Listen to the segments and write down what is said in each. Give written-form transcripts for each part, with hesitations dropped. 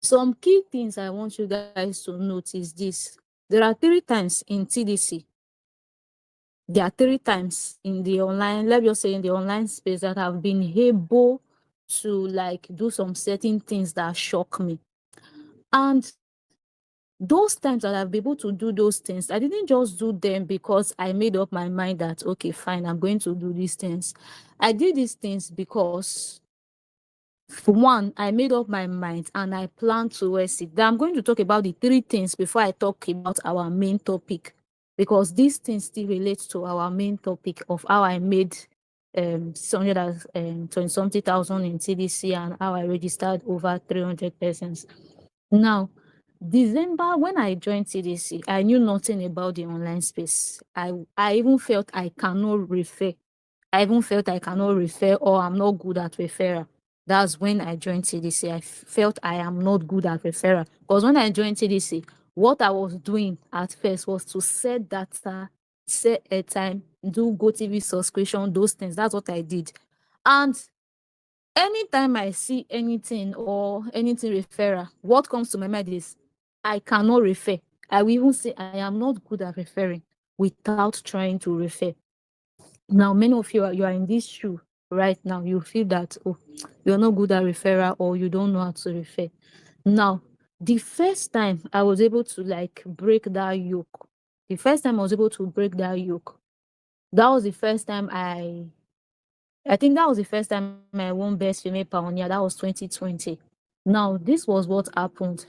Some key things I want you guys to notice this. There are 3 times in TDC. There are 3 times in the online, let's just say in the online space, that I've been able to like do some certain things that shock me. And those times that I've been able to do those things, I didn't just do them because I made up my mind that, okay, fine, I'm going to do these things. I did these things because, for one, I made up my mind and I plan towards it. Then I'm going to talk about the 3 things before I talk about our main topic, because these things still relate to our main topic of how I made 620 something thousand in TDC and how I registered over 300 persons. Now, December, when I joined TDC, I knew nothing about the online space. I even felt I cannot refer. I even felt I cannot refer, or I'm not good at referral. That's when I joined TDC. I felt I am not good at referral. Because when I joined TDC, what I was doing at first was to set data, set a time, do GoTV subscription, those things. That's what I did. And anytime I see anything or anything referral, what comes to my mind is I cannot refer. I will even say I am not good at referring without trying to refer. Now, many of you are in this shoe right now. You feel that, oh, you're not good at referral or you don't know how to refer. Now, the first time I was able to like break that yoke, that was the first time I think that was the first time I won Best Female Pioneer. That was 2020. Now, this was what happened.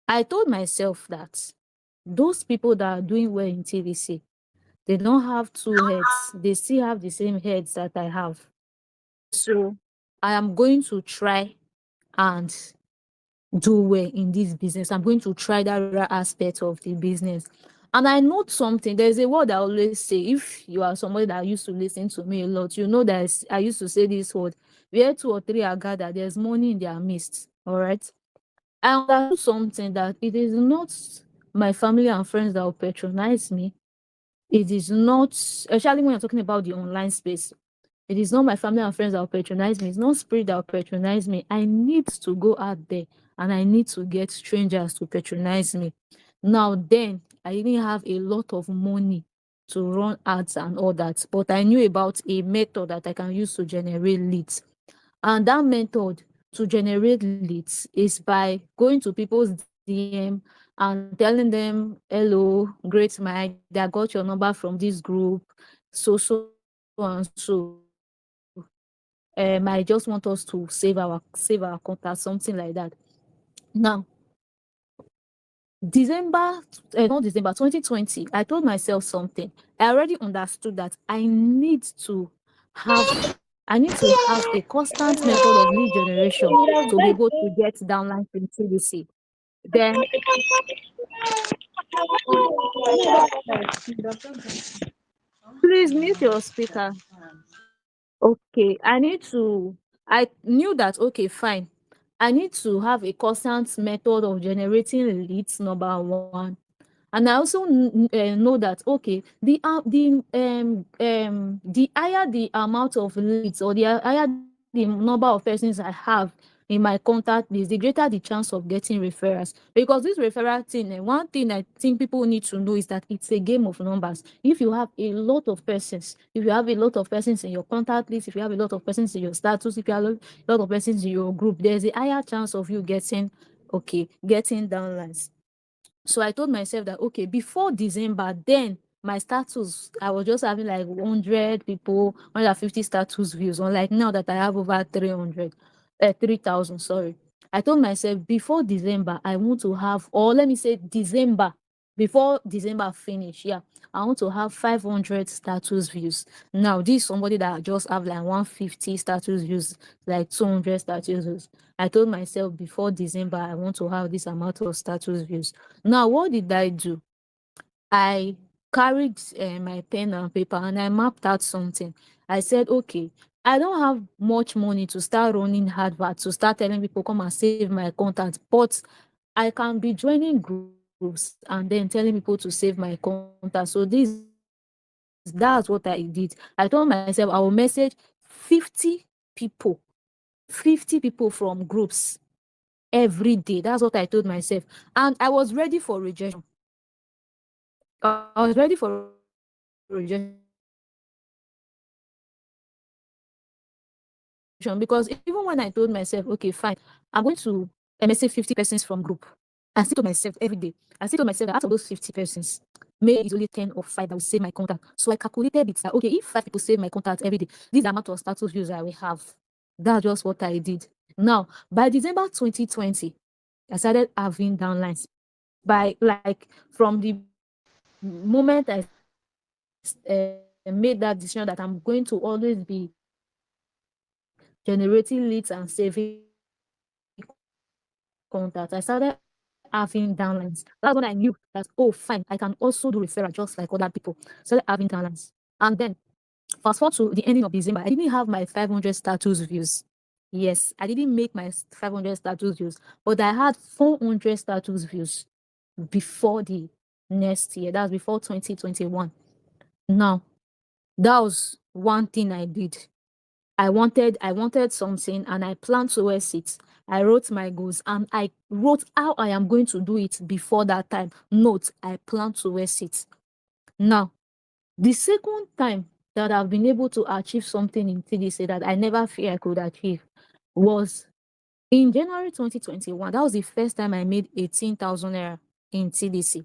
I told myself that those people that are doing well in TVC, they don't have 2 heads. They still have the same heads that I have. So I am going to try and do well in this business. I'm going to try that rare aspect of the business. And I know something. There's a word I always say. If you are somebody that used to listen to me a lot, you know that I used to say this word: where 2 or 3 are gathered, there's money in their midst. All right. I understood something, that it is not my family and friends that will patronize me. It is not, especially when you're talking about the online space, it is not my family and friends that will patronize me. It's not spirit that will patronize me. I need to go out there and I need to get strangers to patronize me. Now, then, I didn't have a lot of money to run ads and all that, but I knew about a method that I can use to generate leads. And that method to generate leads is by going to people's DM and telling them, hello, great Mike, I got your number from this group, so and so. I just want us to save our contact, something like that. Now, not December 2020, I told myself something. I already understood that I need to have a constant method of lead generation to be able to get downlines in TDC. Then, please mute your speaker. Okay, I knew that, okay, fine. I need to have a constant method of generating leads, number one. And I also know that, okay, the higher the amount of leads, or the higher the number of persons I have in my contact list, the greater the chance of getting referrals. Because this referral thing, one thing I think people need to know is that it's a game of numbers. If you have a lot of persons, if you have a lot of persons in your contact list, if you have a lot of persons in your status, if you have a lot of persons in your group, there's a higher chance of you getting downlines. So I told myself that, okay, before December, then my status, I was just having like 100 people, 150 status views. Unlike now that I have over 3,000, sorry. I told myself before December, I want to have, or let me say December, before December finish, yeah, I want to have 500 status views. Now, this is somebody that just have like 150 status views, like 200 status views. I told myself before December, I want to have this amount of status views. Now, what did I do? I carried my pen and paper and I mapped out something. I said, okay, I don't have much money to start running adverts, to start telling people, come and save my contact, but I can be joining groups and then telling people to save my contact. So that's what I did. I told myself I will message 50 people, 50 people from groups. every day. That's what I told myself. And I was ready for rejection. I was ready for rejection because even when I told myself, okay, fine, I'm going to, let me say, 50 persons from group. I still told myself every day. I still told myself that out of those 50 persons, maybe it's only 10 or 5 that will save my contact. So I calculated it that, okay, if 5 people save my contact every day, this is the amount of status views I will have. That's just what I did. Now, by December 2020, I started having downlines. By like from the moment I made that decision that I'm going to always be generating leads and saving contact, I started having downlines. And then for as far to the ending of December, I didn't have my 500 status views. That's when I knew that, oh, fine, I can also do referral just like other people. Started having downlines. And then fast forward to the ending of December, I didn't have my 500 status views. Yes, I didn't make my 500 status views, but I had 400 status views before the next year. That's before 2021. Now, that was one thing I did. I wanted something and I planned towards it. I wrote my goals and I wrote how I am going to do it before that time. Note, I planned towards it. Now, the second time that I've been able to achieve something in TDC that I never fear I could achieve was in January 2021. That was the first time I made 18,000 naira in TDC.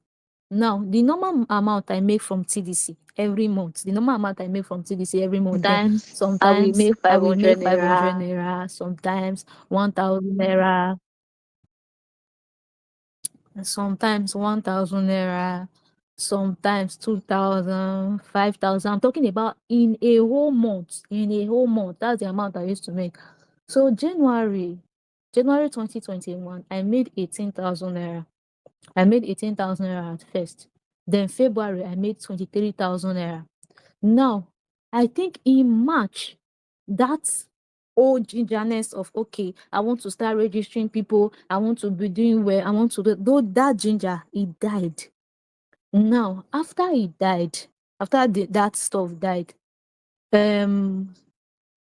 Now, the normal amount I make from TDC every month, the normal amount I make from TDC every month, then sometimes I will make 500 naira, sometimes 1,000 naira, sometimes 1,000 naira, sometimes 2,000, 5,000. I'm talking about in a whole month. In a whole month, that's the amount I used to make. So January 2021, I made 18,000 naira. I made 18,000 naira at first. Then February, I made 23,000 naira. Now, I think in March, that old gingerness of, okay, I want to start registering people, I want to be doing well, I want to do, though that ginger, it died. Now, after it died, that stuff died, um,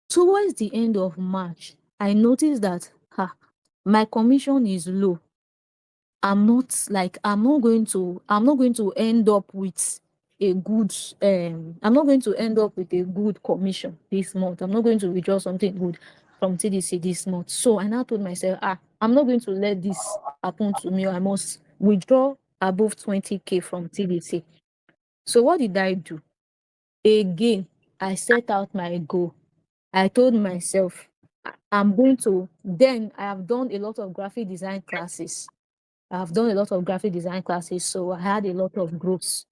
towards the end of March, I noticed that my commission is low. I'm not going to end up with a good I'm not going to end up with a good commission this month. I'm not going to withdraw something good from TDC this month. So I now told myself, I'm not going to let this happen to me. I must withdraw above 20K from TDC. So what did I do? Again, I set out my goal. I told myself, I'm going to, then I have done a lot of graphic design classes. I've done a lot of graphic design classes, so I had a lot of groups.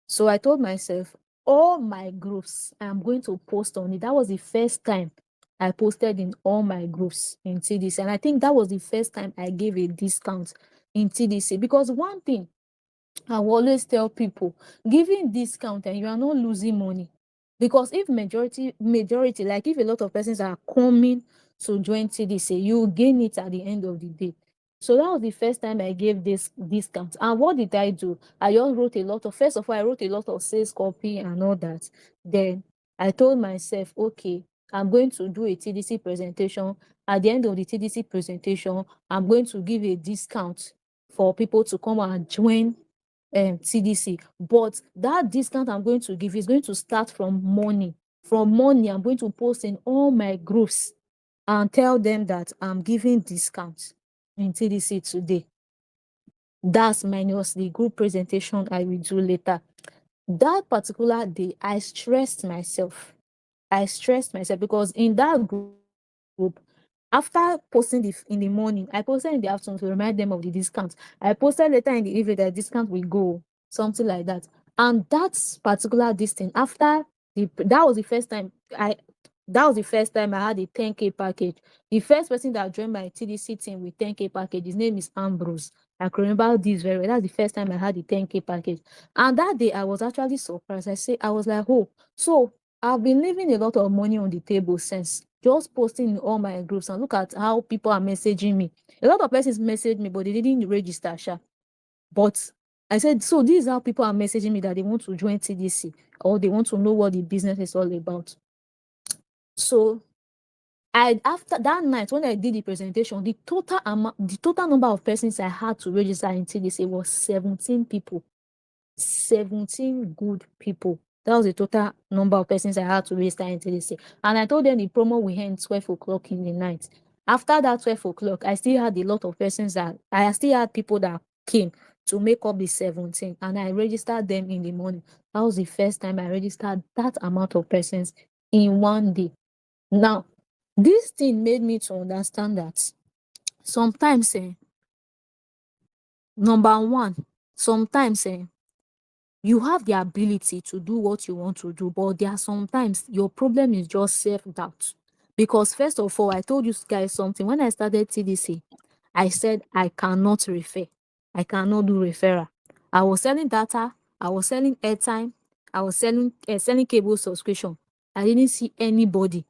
So I told myself, all my groups, I'm going to post on it. That was the first time I posted in all my groups in TDC. And I think that was the first time I gave a discount in TDC. Because one thing I will always tell people, giving discount and you are not losing money. Because if majority, like if a lot of persons are coming to join TDC, you gain it at the end of the day. So that was the first time I gave this discount. And what did I do? I just wrote a lot of, first of all, I wrote a lot of sales copy and all that. Then I told myself, okay, I'm going to do a TDC presentation. At the end of the TDC presentation, I'm going to give a discount for people to come and join TDC. But that discount I'm going to give is going to start from morning. From morning, I'm going to post in all my groups and tell them that I'm giving discounts in TDC today. That's minus the group presentation I will do later. That particular day, I stressed myself. Because in that group, after posting in the morning, I posted in the afternoon to remind them of the discount. I posted later in the evening that discount will go, something like that. And that particular distance, that was the first time I had a 10K package. The first person that joined my TDC team with 10K package, his name is Ambrose. I can remember this very well. That's the first time I had a 10K package. And that day I was actually surprised. I was like, oh, so I've been leaving a lot of money on the table since, just posting in all my groups, and look at how people are messaging me. A lot of persons messaged me, but they didn't register, sha. But I said, so this is how people are messaging me that they want to join TDC or they want to know what the business is all about. So After that night when I did the presentation, the total number of persons I had to register in TDC was 17 people. 17 good people. That was the total number of persons I had to register in TDC. And I told them the promo will end 12 o'clock in the night. After that 12 o'clock, I still had a lot of persons that I still had people that came to make up the 17, and I registered them in the morning. That was the first time I registered that amount of persons in one day. Now, this thing made me to understand that sometimes, number one, sometimes you have the ability to do what you want to do, but there are sometimes your problem is just self-doubt. Because first of all, I told you guys something. When I started TDC, I said I cannot refer. I cannot do referral. I was selling data, I was selling airtime, I was selling cable subscription. I didn't see anybody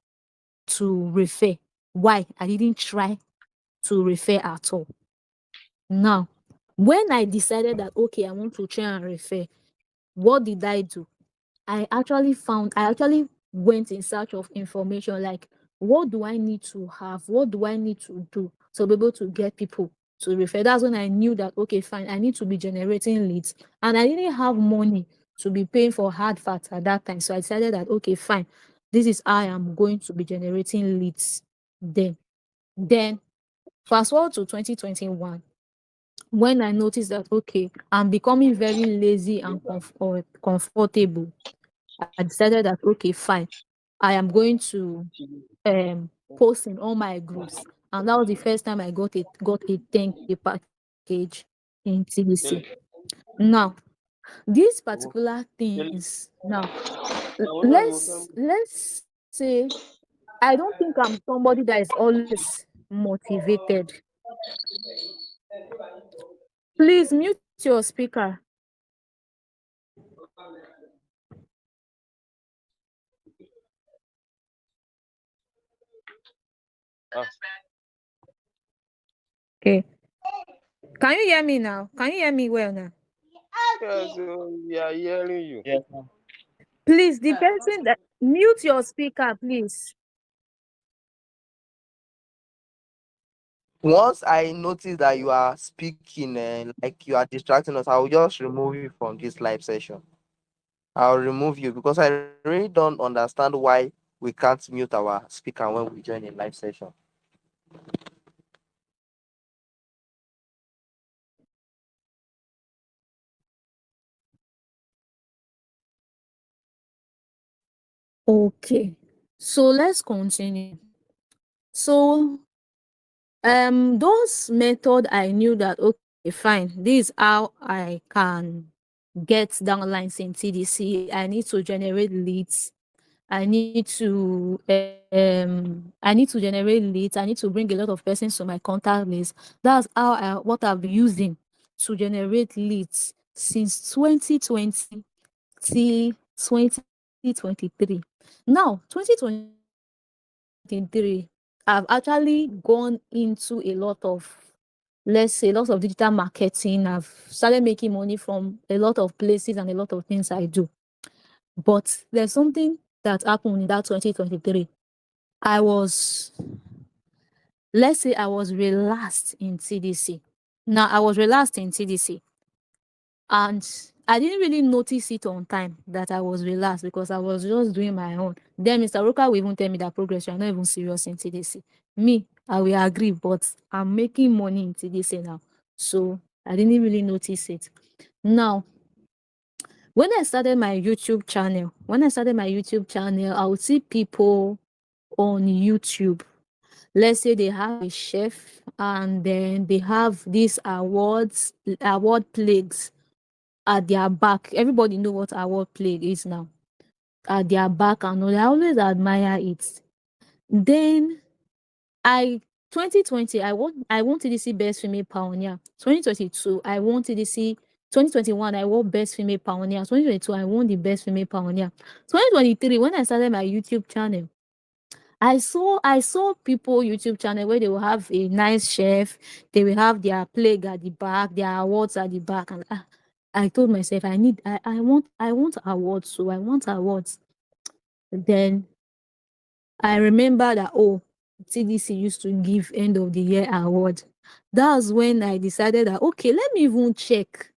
to refer. Why? I didn't try to refer at all. Now, when I decided that, okay, I want to try and refer, what did I do? I actually went in search of information, like, what do I need to have? What do I need to do to be able to get people to refer? That's when I knew that, okay, fine, I need to be generating leads. And I didn't have money to be paying for hard facts at that time. So I decided that, okay, fine, this is how I am going to be generating leads. Then fast forward to 2021, when I noticed that, okay, I'm becoming very lazy and comfortable. I decided that, okay, fine, I am going to post in all my groups. And that was the first time I got a 10K package in TDC. Now, these particular things, now, let's say I don't think I'm somebody that is always motivated. Please mute your speaker. Okay. Can you hear me now? Can you hear me well now? Yes, we are hearing you. Yes. Please, the person that mute your speaker, please. Once I notice that you are speaking and like you are distracting us, I'll just remove you from this live session. I'll remove you because I really don't understand why we can't mute our speaker when we join a live session. Okay. So let's continue. So those method I knew that, okay, fine, this is how I can get downlines in TDC. I need to generate leads. I need to generate leads. I need to bring a lot of persons to my contact list. That's what I've been using to generate leads since 2020 till 2023. Now, 2023, I've actually gone into a lot of, let's say, lots of digital marketing. I've started making money from a lot of places and a lot of things I do. But there's something that happened in that 2023. I was, let's say, I was relaxed in TDC. Now, I was relaxed in TDC. And I didn't really notice it on time that I was relaxed because I was just doing my own. Then Mr. Roka will even tell me that, Progress, you are not even serious in TDC. Me, I will agree, but I'm making money in TDC now. So I didn't really notice it. Now, when I started my YouTube channel, I would see people on YouTube. Let's say they have a chef and then they have these award plagues at their back. Everybody know what award plague is now. At their back and all. I always admire it. Then I 2020, I won TDC Best Female Pioneer. 2022, I won TDC. 2021, I won Best Female Pioneer. 2022, I won the Best Female Pioneer. 2023, when I started my YouTube channel, I saw people YouTube channel where they will have a nice chef, they will have their plague at the back, their awards at the back, and I told myself I want awards, so I want awards. Then I remember that, oh, TDC used to give end of the year award. That's when I decided that okay, let me even check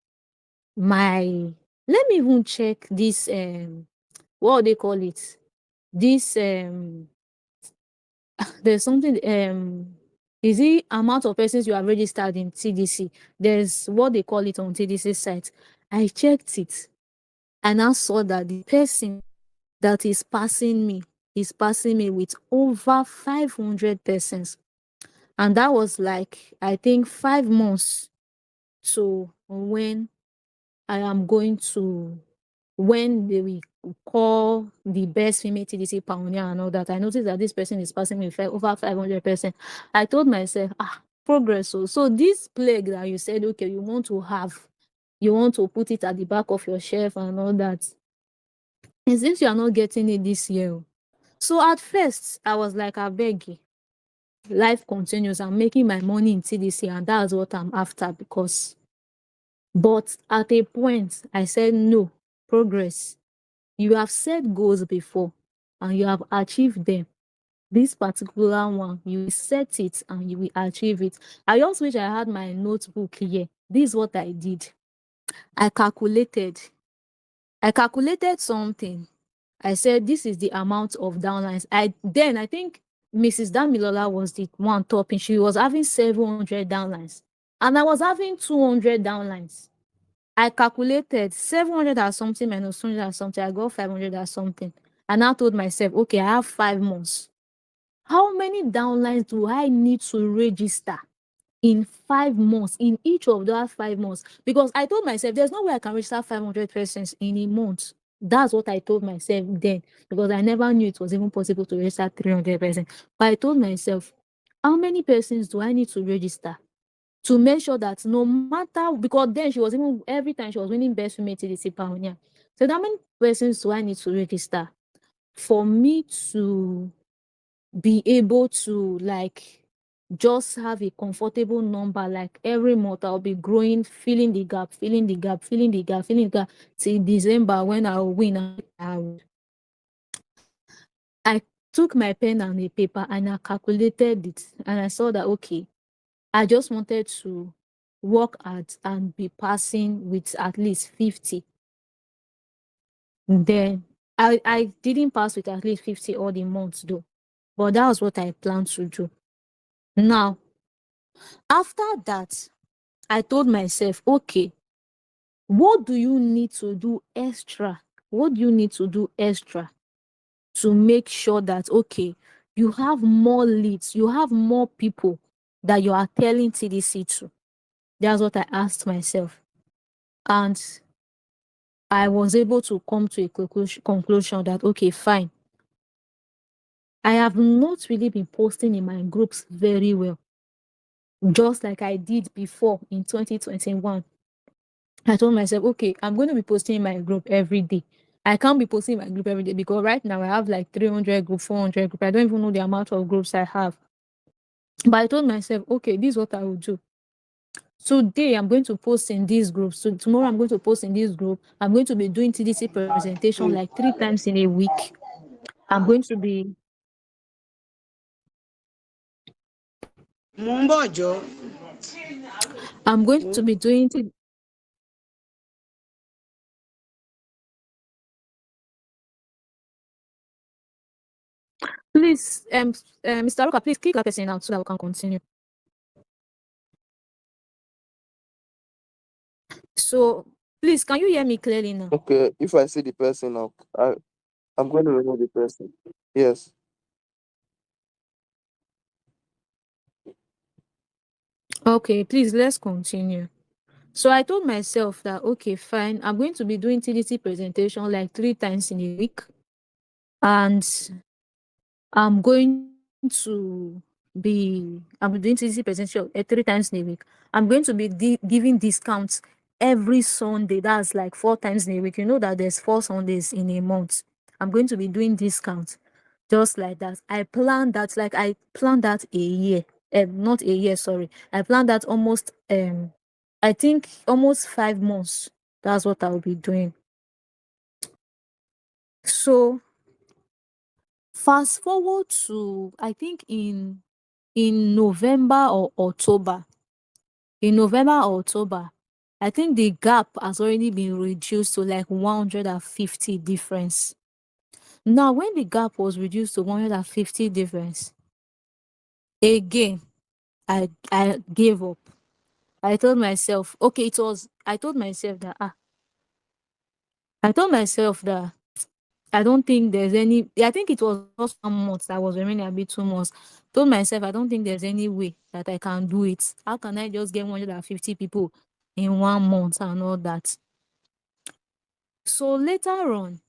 my let me even check this what do they call it? This there's something is the amount of persons you have registered in TDC. There's what they call it on TDC site. I checked it and I saw that the person that is passing me with over 500 persons. And that was like, I think 5 months to when they will call the best female TDC pioneer and all that. I noticed that this person is passing me over 500%. I told myself, progress. So this plague that you said, okay, you want to put it at the back of your shelf and all that. It seems you are not getting it this year. So at first, I was like, I beg you. Life continues. I'm making my money in TDC, and that's what I'm after but at a point, I said, no, progress. You have set goals before and you have achieved them. This particular one, you will set it and you will achieve it. I just wish I had my notebook here. This is what I did. I calculated. I calculated something. I said, this is the amount of downlines. I think Mrs. Damilola was the one topping. She was having 700 downlines. And I was having 200 downlines. I calculated 700 or something minus 200 or something. I got 500 or something. And I told myself, okay, I have 5 months. How many downlines do I need to register in 5 months, in each of those 5 months? Because I told myself, there's no way I can register 500 persons in a month. That's what I told myself then, because I never knew it was even possible to register 300 persons. But I told myself, how many persons do I need to register to make sure that no matter, because then she was even, every time she was winning best female TDC pioneer. So how many persons do I need to register for me to be able to like just have a comfortable number? Like every month I'll be growing, filling the gap, filling the gap, filling the gap, filling the gap till December when I'll win. I took my pen and a paper and I calculated it and I saw that okay, I just wanted to work at and be passing with at least 50. Then I didn't pass with at least 50 all the months though, but that was what I planned to do. Now, after that, I told myself, okay, what do you need to do extra? What do you need to do extra to make sure that, okay, you have more leads, you have more people that you are telling TDC to? That's what I asked myself. And I was able to come to a conclusion that, okay, fine. I have not really been posting in my groups very well, just like I did before in 2021. I told myself, okay, I'm going to be posting in my group every day. I can't be posting in my group every day because right now I have like 300 groups, 400 groups. I don't even know the amount of groups I have. But I told myself, okay, this is what I will do. Today I'm going to post in these groups. So tomorrow I'm going to post in this group. I'm going to be doing TDC presentation like 3 times in a week. I'm going to be I'm going to be doing please Mr. Roka, please kick that person out so that we can continue. So please, can you hear me clearly now? Okay, if I see the person, I'm going to remove the person. Yes. Okay, please let's continue. So I told myself that okay, fine, I'm going to be doing TDC presentation like 3 times in a week, and I'm going to I'm doing TDC presentation 3 times in a week. I'm going to be giving discounts every Sunday. That's like 4 times in a week. You know that there's 4 Sundays in a month. I'm going to be doing discounts just like that. I planned that a year. Not a year, sorry. I planned that almost I think almost 5 months. That's what I'll be doing. So Fast forward to, I think, in November or October. In November or October, I think the gap has already been reduced to like 150 difference. Now, when the gap was reduced to 150 difference, again, I gave up. I told myself, okay, it was, I told myself that, I told myself that I don't think there's any, I think it was just 1 month that was remaining, a bit 2 months. Told myself, I don't think there's any way that I can do it. How can I just get 150 people in 1 month and all that? So later on,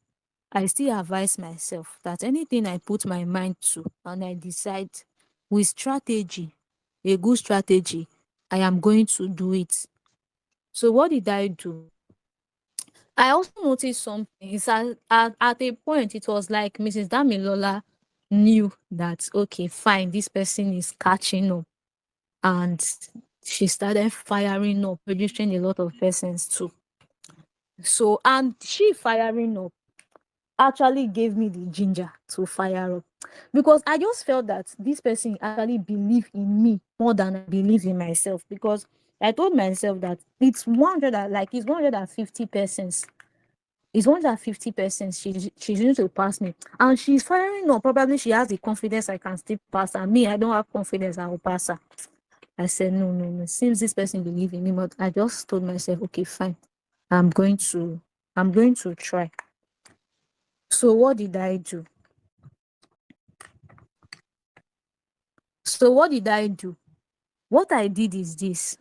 I still advise myself that anything I put my mind to and I decide with strategy, a good strategy, I am going to do it. So what did I do? I also noticed something. It's at a point, it was like Mrs. Damilola knew that, okay, fine, this person is catching up. And she started firing up, registering a lot of persons too. So, and she firing up actually gave me the ginger to fire up, because I just felt that this person actually believed in me more than I believe in myself, because I told myself that it's 100, like it's 150 persons. It's 150%. She's going to pass me. And she's firing up. Probably she has the confidence I can still pass her. Me, I don't have confidence I will pass her. I said, no, no, no. Since this person believes in me, but I just told myself, okay, fine. I'm going to try. So what did I do? What I did is this.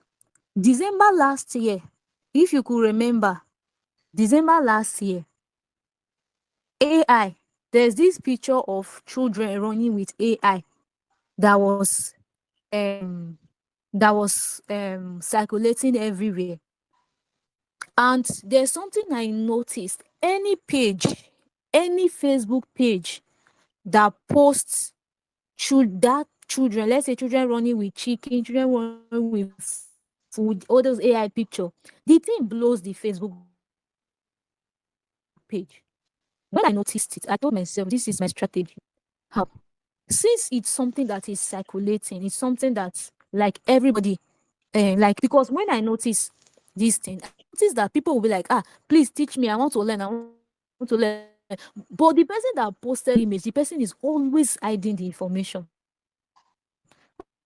December last year, if you could remember, December last year, AI, there's this picture of children running with AI that was um circulating everywhere. And there's something I noticed. Any page, any Facebook page that posts children, let's say children running with chicken, children running with food, all those AI picture, the thing blows the Facebook page. When I noticed it, I told myself, this is my strategy. How? Since it's something that is circulating, it's something that like everybody, like, because when I notice this thing, I notice that people will be like, please teach me, I want to learn. But the person that posted the image, the person is always hiding the information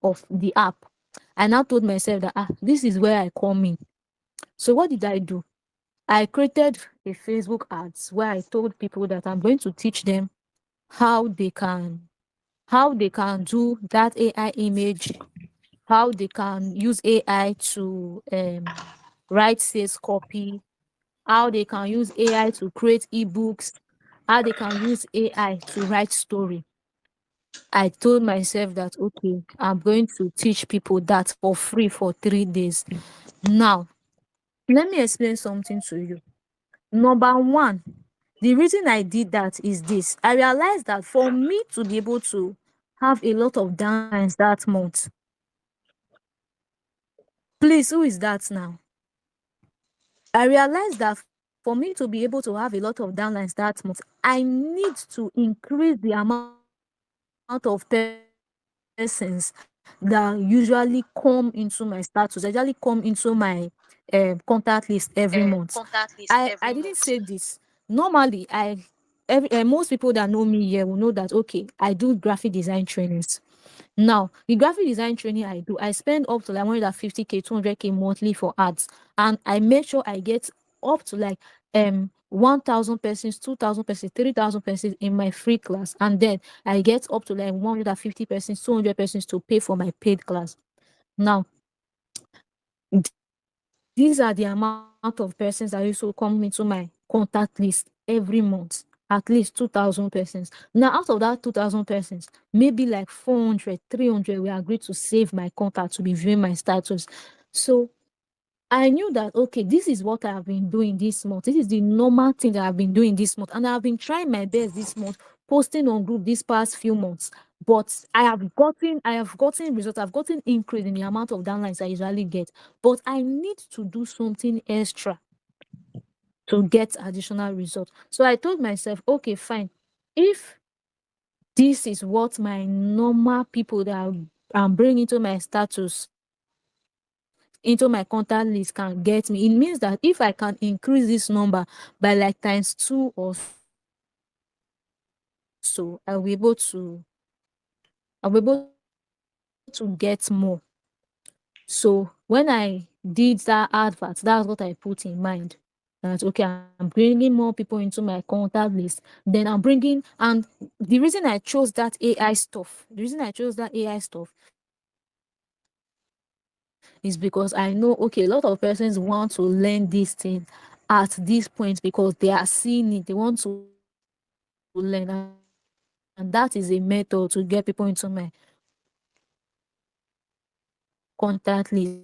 of the app. I now told myself that, this is where I come in. So what did I do? I created a Facebook ads where I told people that I'm going to teach them how they can do that AI image, how they can use AI to write sales copy, how they can use AI to create ebooks, how they can use AI to write story. I told myself that, okay, I'm going to teach people that for free for 3 days. Now, let me explain something to you. Number one, the reason I did that is this. I realized that for me to be able to have a lot of downlines that month, please, who is that now? I realized that for me to be able to have a lot of downlines that month, I need to increase the amount of persons that usually come into my status, actually come into my contact list every month. I didn't say this. Normally, most people that know me here will know that, okay, I do graphic design trainings. Now, the graphic design training I do, I spend up to like 150K, 200K monthly for ads, and I make sure I get up to like 1,000 persons, 2,000 persons, 3,000 persons in my free class, and then I get up to like 150 persons, 200 persons to pay for my paid class. Now, these are the amount of persons that used to come into my contact list every month, at least 2,000 persons. Now, out of that 2,000 persons, maybe like 400, 300 will agree to save my contact to be viewing my status. So I knew that, okay, this is what I have been doing this month. This is the normal thing that I've been doing this month. And I've been trying my best this month, posting on group these past few months. But I have gotten results. I've gotten increase in the amount of downlines I usually get. But I need to do something extra to get additional results. So I told myself, okay, fine. If This is what my normal people that I'm bringing into my status, into my contact list can get me. It means that if I can increase this number by like times 2 or so, I'll be able to get more. So when I did that advert, that's what I put in mind. That okay, I'm bringing more people into my contact list. Then I'm bringing, and the reason I chose that AI stuff, is because I know okay, a lot of persons want to learn this thing at this point because they are seeing it. They want to learn, and that is a method to get people into my contact list.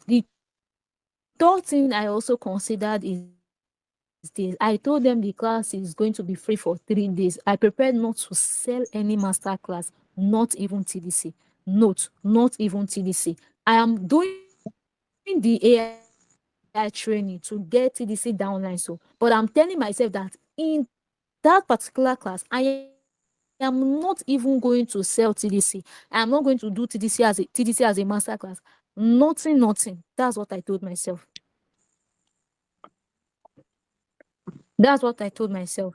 The third thing I also considered is this. I told them the class is going to be free for 3 days. I prepared not to sell any masterclass, not even TDC. Not even TDC. I am doing the AI training to get TDC downline. So, but I'm telling myself that in that particular class, I am not even going to sell TDC. I am not going to do TDC as a masterclass. Nothing. That's what I told myself. That's what I told myself.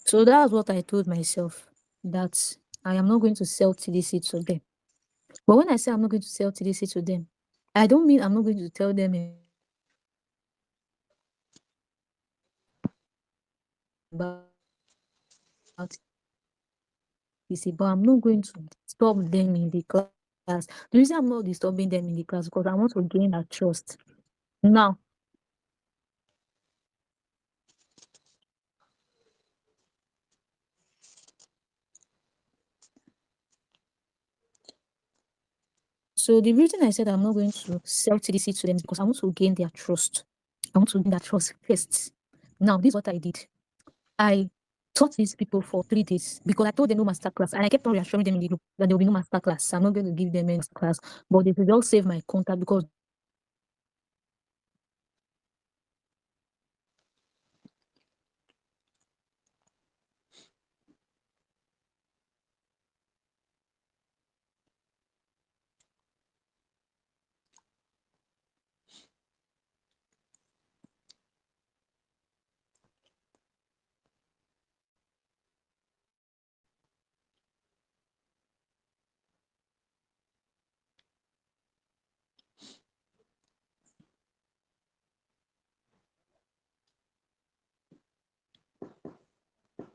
So that's what I told myself, that I am not going to sell TDC to them. But when I say I'm not going to sell TDC to them, I don't mean I'm not going to tell them about TDC, but I'm not going to stop them in the class. The reason I'm not disturbing them in the class because I want to gain their trust. Now, so the reason I said I'm not going to sell TDC to them is because I want to gain their trust. I want to gain that trust first. Now, this is what I did. I taught these people for 3 days because I told them no masterclass, and I kept on reassuring them in the group that there will be no masterclass. I'm not going to give them any masterclass, but they should just save my contact because they will not save my contact because they will not give me any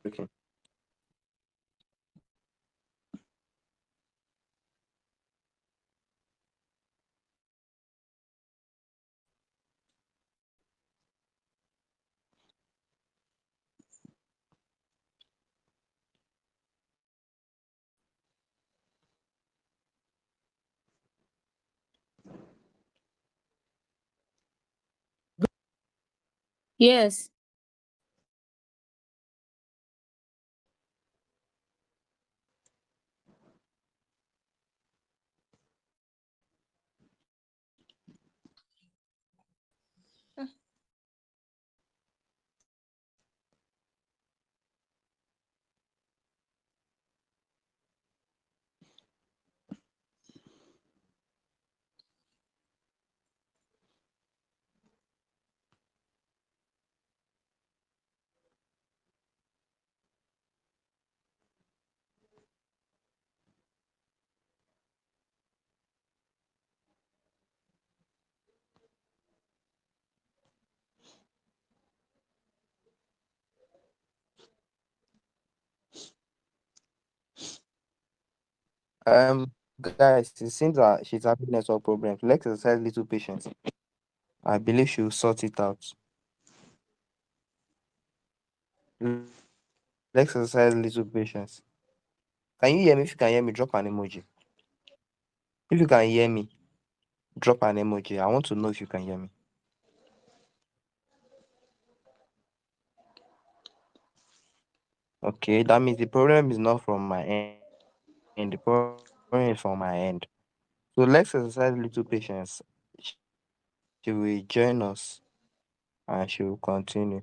masterclass. Okay. Yes. Guys, it seems that she's having network problems. Let's exercise little patience. I believe she will sort it out. Let's exercise little patience. Can you hear me? If you can hear me, drop an emoji. If you can hear me, drop an emoji. I want to know if you can hear me. Okay, that means the problem is not from my end. The problem is from my end. So let's exercise a little patience. She will join us and she will continue.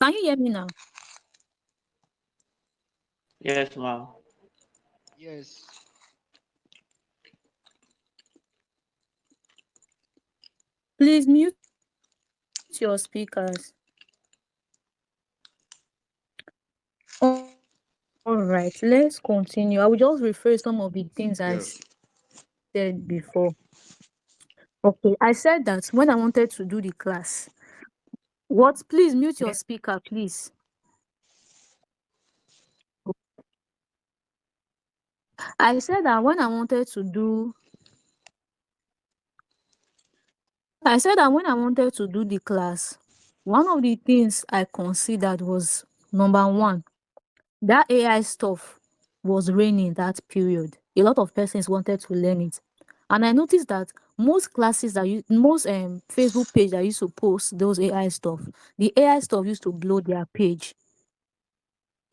Can you hear me now? Yes, ma'am. Yes. Please mute your speakers. All right, let's continue. I will just rephrase some of the things I Yes. said before. Okay, I said that when I wanted to do the class, what? Please mute your speaker, please. I said that when I wanted to do, I said that when I wanted to do the class, one of the things I considered was number one, that AI stuff was raining that period. A lot of persons wanted to learn it. And I noticed that most classes that most Facebook page that used to post those AI stuff, the AI stuff used to blow their page.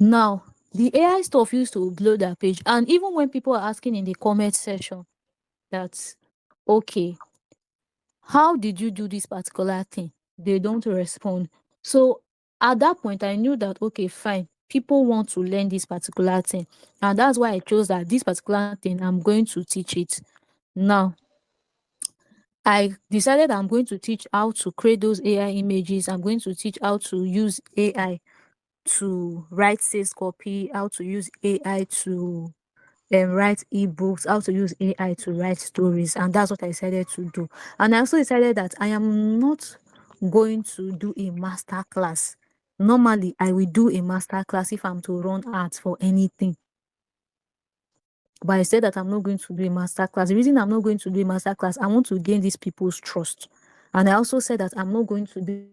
Now, the AI stuff used to blow their page. And even when people are asking in the comment section that, okay, how did you do this particular thing? They don't respond. So at that point, I knew that, okay, fine, people want to learn this particular thing. And that's why I chose that this particular thing, I'm going to teach it. Now, I decided I'm going to teach how to create those AI images. I'm going to teach how to use AI to write sales copy, how to use AI to write ebooks, how to use AI to write stories, and that's what I decided to do. And I also decided that I am not going to do a master class. Normally, I will do a master class if I'm to run ads for anything. But I said that I'm not going to do a master class. The reason I'm not going to do a master class, I want to gain these people's trust. And I also said that I'm not going to do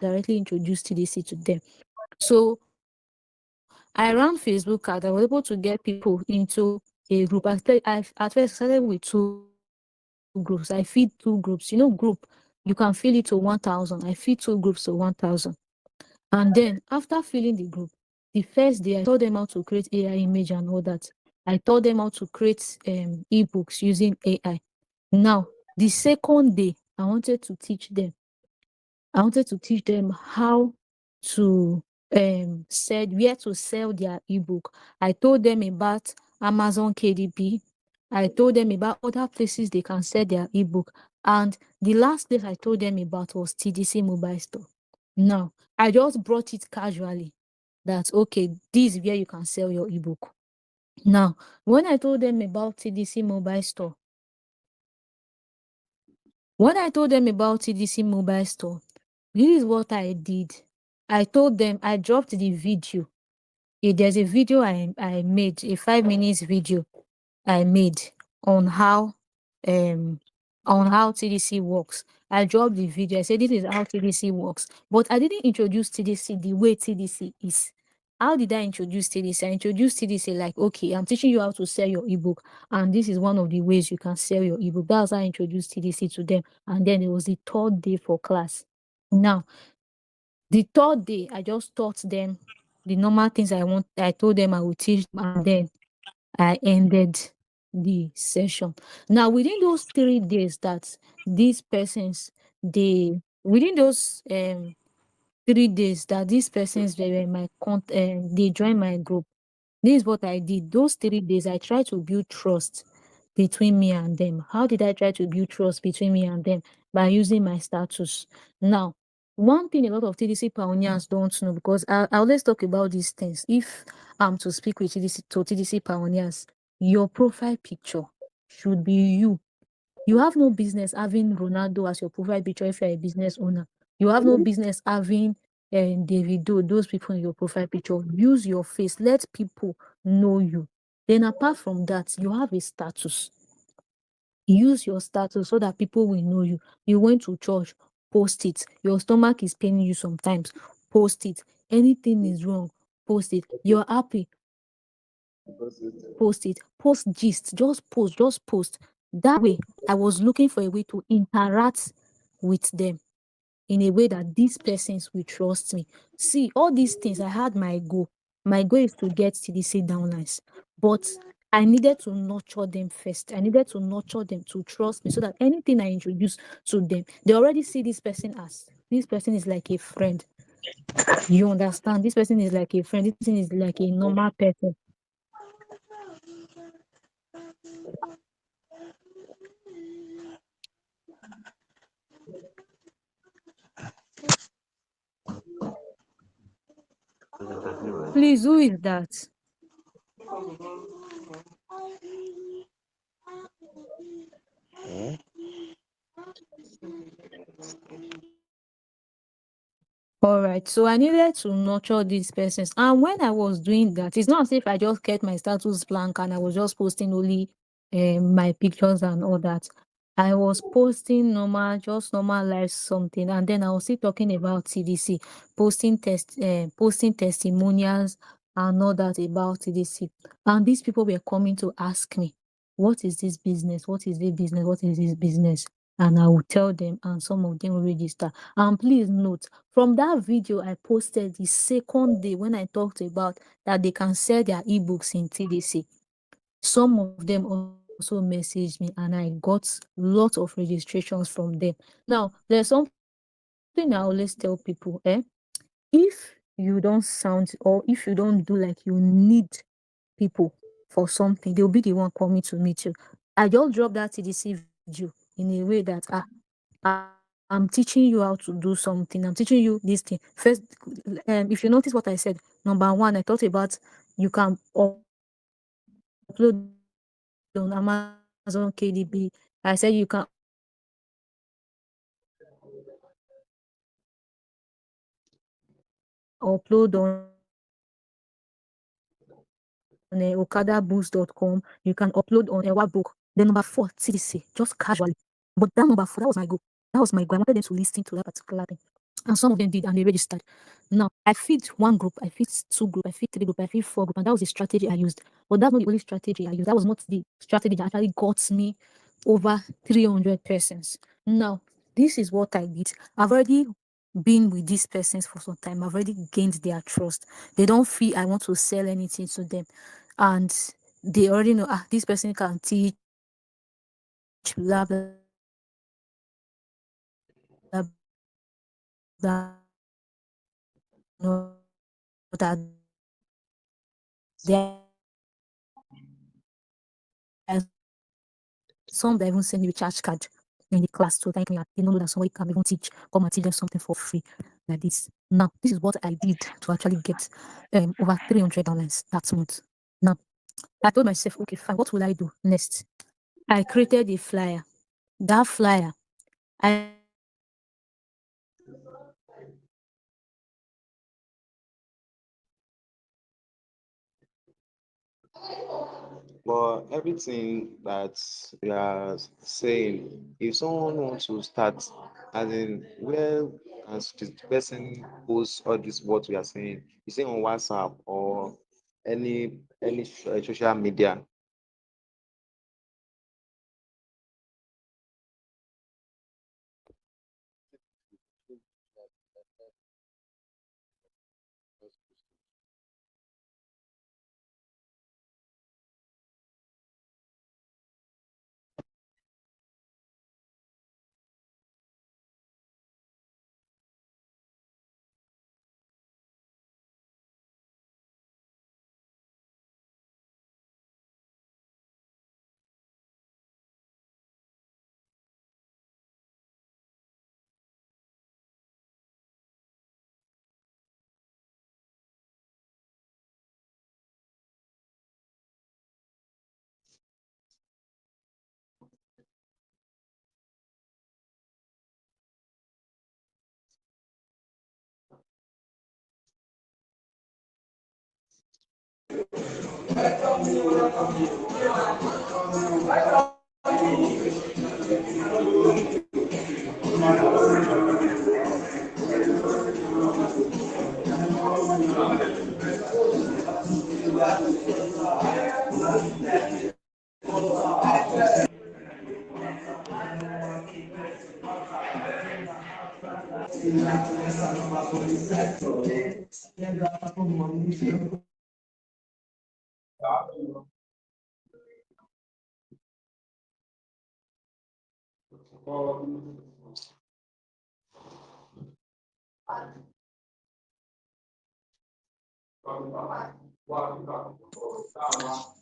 directly introduce TDC to them. So I ran Facebook ads. I was able to get people into a group. At first I started with 2 groups. I feed 2 groups. Group, you can fill it to 1,000. I feed 2 groups to 1,000. And then after filling the group, the first day I taught them how to create AI image and all that. I taught them how to create ebooks using AI. Now, the second day, I wanted to teach them how to sell, where to sell their ebook. I told them about Amazon KDP. I told them about other places they can sell their ebook. And the last place I told them about was TDC mobile store. Now, I just brought it casually that, okay, this is where you can sell your ebook. Now, when I told them about TDC mobile store, this is what I did. I told them, I dropped the video. There's a video I made, a 5 minutes video I made on how TDC works. I dropped the video. I said this is how TDC works. But I didn't introduce TDC the way TDC is. how did I introduce TDC? I introduced TDC like, okay, I'm teaching you how to sell your ebook, and this is one of the ways you can sell your ebook. That's how I introduced TDC to them. And then it was the third day for class. Now, the third day, I just taught them the normal things I told them I would teach them, and then I ended the session. Now, within those 3 days that these persons, within those 3 days that these persons were in my they joined my group. This is what I did. Those 3 days, I tried to build trust between me and them. How did I try to build trust between me and them? By using my status. Now, one thing a lot of TDC pioneers don't know, because I always talk about these things. If I'm to speak with TDC pioneers, your profile picture should be you. You have no business having Ronaldo as your profile picture if you're a business owner. You have no business having Davido, those people in your profile picture. Use your face. Let people know you. Then apart from that, you have a status. Use your status so that people will know you. You went to church, post it. Your stomach is paining you sometimes, post it. Anything is wrong, post it. You're happy, post it. Post gist, just post. That way, I was looking for a way to interact with them in a way that these persons will trust me. See, all these things, I had my goal. My goal is to get TDC downlines, but I needed to nurture them first. I needed to nurture them to trust me so that anything I introduce to them, they already see this person is like a friend. You understand? This person is like a friend. This person is like a normal person. Please, who is that? All right. So I needed to nurture these persons. And when I was doing that, it's not as if I just kept my status blank and I was just posting only my pictures and all that. I was posting normal, just normal life something. And then I was still talking about TDC, posting testimonials and all that about TDC. And these people were coming to ask me, what is this business? What is this business? What is this business? And I would tell them, and some of them will register. And please note, from that video I posted the second day when I talked about that they can sell their ebooks in TDC, some of them also messaged me and I got lots of registrations from them. Now, there's something I always tell people, if you don't sound or if you don't do like you need people for something, they'll be the one coming to meet you. I just dropped that TDC video in a way that I'm teaching you how to do something. I'm teaching you this thing. First, if you notice what I said, number one, I talked about you can upload on Amazon KDB. I said you can upload on okadaboost.com. You can upload on a workbook. Then number 4, TDC, just casually. But that number 4, that was my goal. That was my goal. I wanted them to listen to that particular thing. And some of them did, and they registered. Now, I feed one group, I feed two group, I feed three group, I feed four group, and that was the strategy I used. But that's not the only strategy I used. That was not the strategy that actually got me over 300 persons. Now, this is what I did. I've already been with these persons for some time. I've already gained their trust. They don't feel I want to sell anything to them. And they already know, this person can teach, blah, blah, blah, blah, blah. They know that I'm not just a teacher. There are some that even send me recharge card in the class to thank me. They don't know that somebody can even come and teach them something for free like this. Now, this is what I did to actually get over 300 dollars that month. Now, I told myself, okay, fine, what will I do next? I created a flyer. That flyer, I put it on But everything that you are saying, if someone wants to start As in, where as the person posts all this what we are saying, you say on WhatsApp or any social media.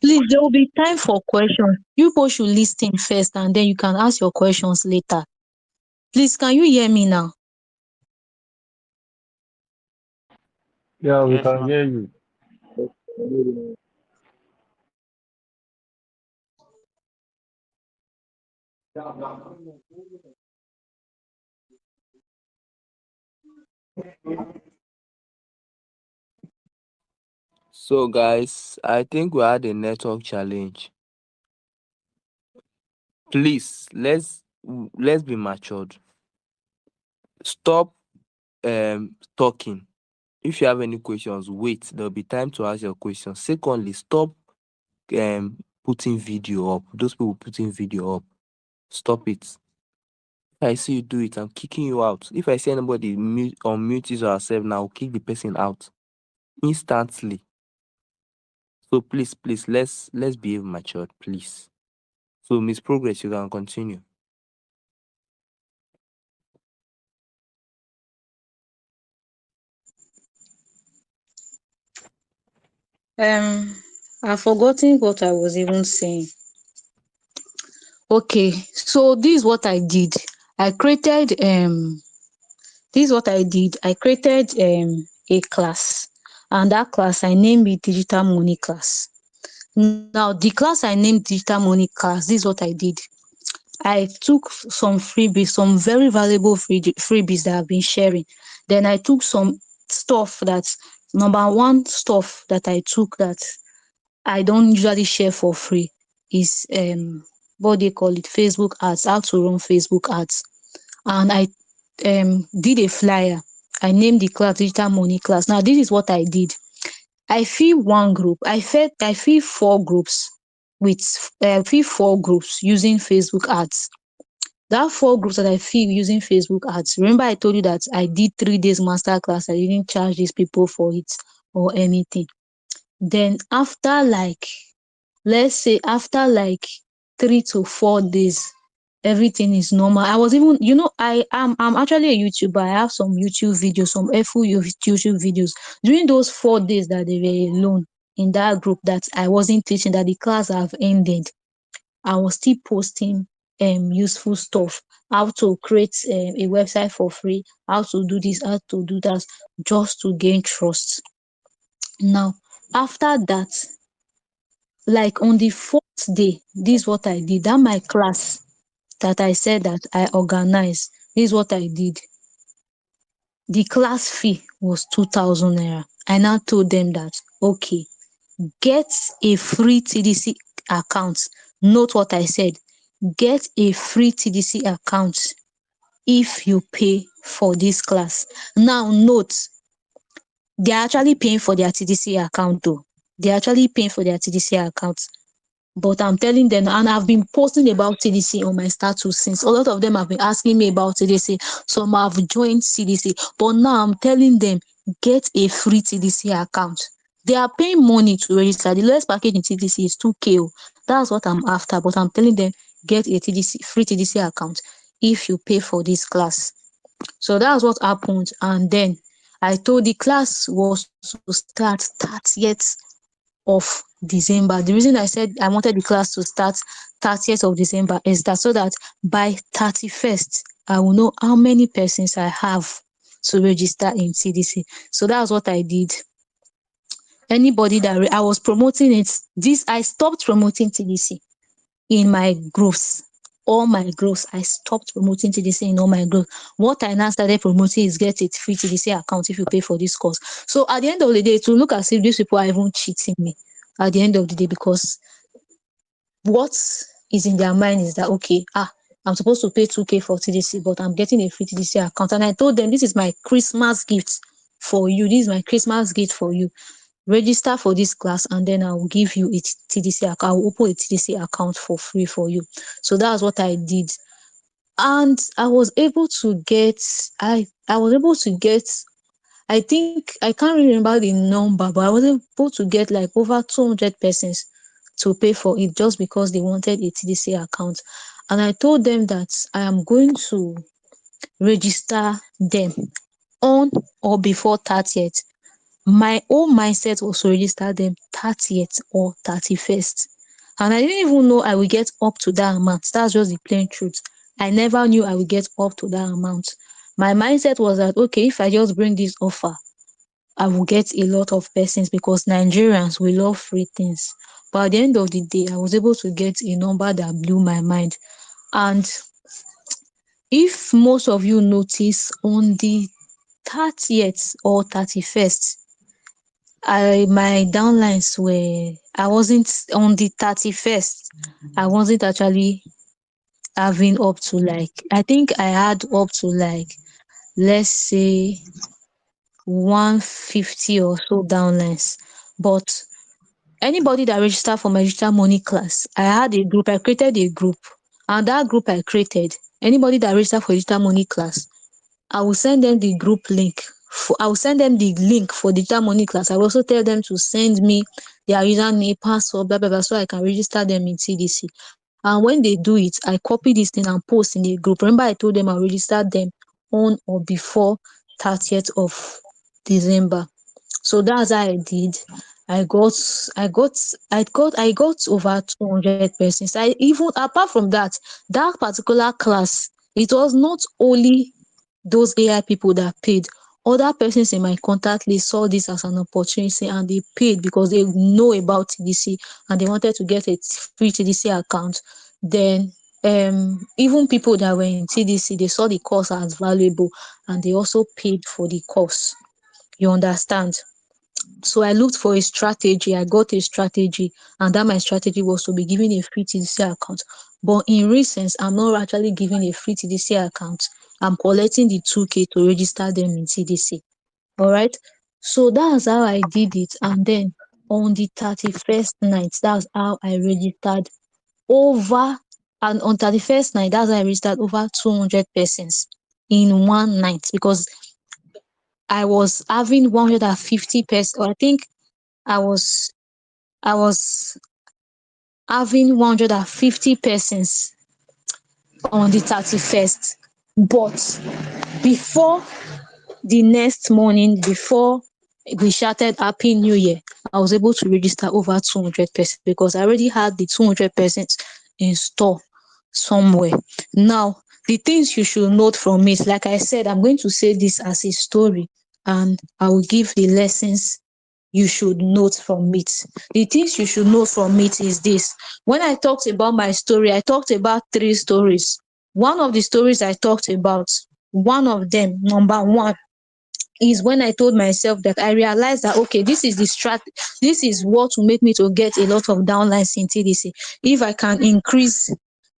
Please, there will be time for questions. You both should listen first and then you can ask your questions later. Please, can you hear me now? Yeah, we Yes, can ma'am. hear you. So guys, I think we had a network challenge. Please, let's be matured. Stop talking. If you have any questions, wait. There'll be time to ask your questions. Secondly, stop putting video up. Those people putting video up. Stop it. If I see you do it, I'm kicking you out. If I see anybody unmute his or herself now, I'll kick the person out instantly. So please, let's behave matured, please. So Miss Progress, you can continue. Um, I've forgotten what I was even saying. Okay, so this is what I did. I created this is what I did. I created a class, and that class I named it Digital Money Class. Now, the class I named Digital Money Class, this is what I did. I took some freebies, some very valuable freebies that I've been sharing. Then I took some stuff that, number one stuff that I took that I don't usually share for free is what they call it, Facebook ads, how to run Facebook ads. And I did a flyer. I named the class Digital Money Class. Now this is what I did. I feel one group. I feel four groups with I feel four groups using Facebook ads. That four groups that I feel using Facebook ads. Remember I told you that I did 3 days master class. I didn't charge these people for it or anything. Then after like, let's say after like 3 to 4 days, everything is normal. I was even, I'm actually a YouTuber. I have some YouTube videos, some full YouTube videos. During those 4 days that they were alone in that group that I wasn't teaching, that the class have ended, I was still posting useful stuff, how to create a website for free, how to do this, how to do that, just to gain trust. Now, after that, like on the fourth day, this is what I did. That my class that I said that I organized, this is what I did. The class fee was 2,000 naira. I now told them that, okay, get a free TDC account. Note what I said. Get a free TDC account if you pay for this class. Now note, they're actually paying for their TDC account though. They're actually paying for their TDC account. But I'm telling them, and I've been posting about TDC on my status since. A lot of them have been asking me about TDC. Some have joined TDC. But now I'm telling them, get a free TDC account. They are paying money to register. The lowest package in TDC is 2K. That's what I'm after. But I'm telling them, get a free TDC account if you pay for this class. So that's what happened. And then I told the class was to start 30th of December. The reason I said I wanted the class to start 30th of December is that so that by 31st, I will know how many persons I have to register in TDC. So that's what I did. Anybody that I was promoting it, I stopped promoting TDC in my groups. All my groups, I stopped promoting TDC in all my groups. What I now started promoting is get a free TDC account if you pay for this course. So at the end of the day, to look as if these people are even cheating me at the end of the day, because what is in their mind is that, okay, I'm supposed to pay 2K for TDC, but I'm getting a free TDC account. And I told them, this is my Christmas gift for you. This is my Christmas gift for you. Register for this class and then I will give you a TDC account. I will open a TDC account for free for you. So that's what I did. And I was able to get, I think, I can't really remember the number, but I was able to get like over 200 persons to pay for it just because they wanted a TDC account. And I told them that I am going to register them on or before 30th. My own mindset was to register them 30th or 31st. And I didn't even know I would get up to that amount. That's just the plain truth. I never knew I would get up to that amount. My mindset was that, okay, if I just bring this offer, I will get a lot of persons because Nigerians, we love free things. But at the end of the day, I was able to get a number that blew my mind. And if most of you notice, on the 30th or 31st, my downlines I wasn't on the 31st. I wasn't actually having up to like, I think I had up to like, let's say 150 or so downlines. But anybody that registered for my digital money class, I created a group, and that group I created, anybody that registered for digital money class, I will send them the group link. I will send them the link for digital money class. I will also tell them to send me their username, password, blah, blah, blah, so I can register them in TDC. And when they do it, I copy this thing and post in the group. Remember, I told them I'll register them on or before 30th of December. So that's how I did. I got over 200 persons. I even, apart from that, that particular class, it was not only those AI people that paid. Other persons in my contact list saw this as an opportunity and they paid because they know about TDC and they wanted to get a free TDC account. Then even people that were in TDC, they saw the course as valuable and they also paid for the course. You understand? So I looked for a strategy. I got a strategy, and that my strategy was to be giving a free TDC account. But in recent, I'm not actually giving a free TDC account. I'm collecting the 2K to register them in TDC. All right. So that's how I did it. And then on the 31st night, that's how I registered over. And on 31st night, that's how I registered over 200 persons in one night because I was having 150 persons. I think I was having 150 persons on the 31st. But before the next morning, before we shouted Happy New Year, I was able to register over 200 persons because I already had the 200 persons in store somewhere. Now, the things you should note from it, like I said, I'm going to say this as a story and I will give the lessons you should note from it. The things you should note from it is this. When I talked about my story, I talked about 3 stories. One of the stories I talked about, one of them, number 1, is when I told myself that I realized that, okay, this is what will make me to get a lot of downlines in TDC. If I can increase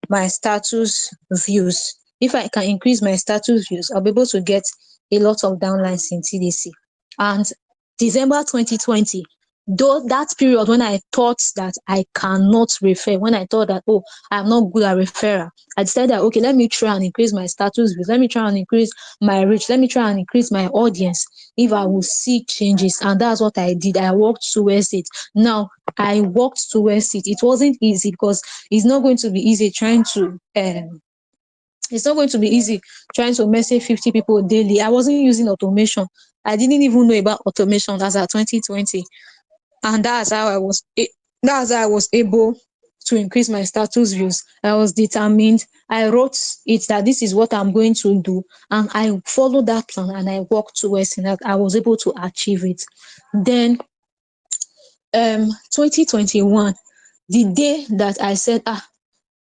my status views, if I can increase my status views, I'll be able to get a lot of downlines in TDC. And December 2020, though that period when I thought that I cannot refer, when I thought that, oh, I'm not good at referral, I decided that, okay, let me try and increase my status views. Let me try and increase my reach. Let me try and increase my audience if I will see changes. And that's what I did. I worked towards it. Now, I worked towards it. It wasn't easy because it's not going to be easy trying to it's not going to be easy trying to message 50 people daily. I wasn't using automation. I didn't even know about automation as at 2020. And that's how I was able to increase my status views. I was determined. I wrote it that this is what I'm going to do. And I followed that plan and I worked towards it, that I was able to achieve it. Then 2021, the day that I said,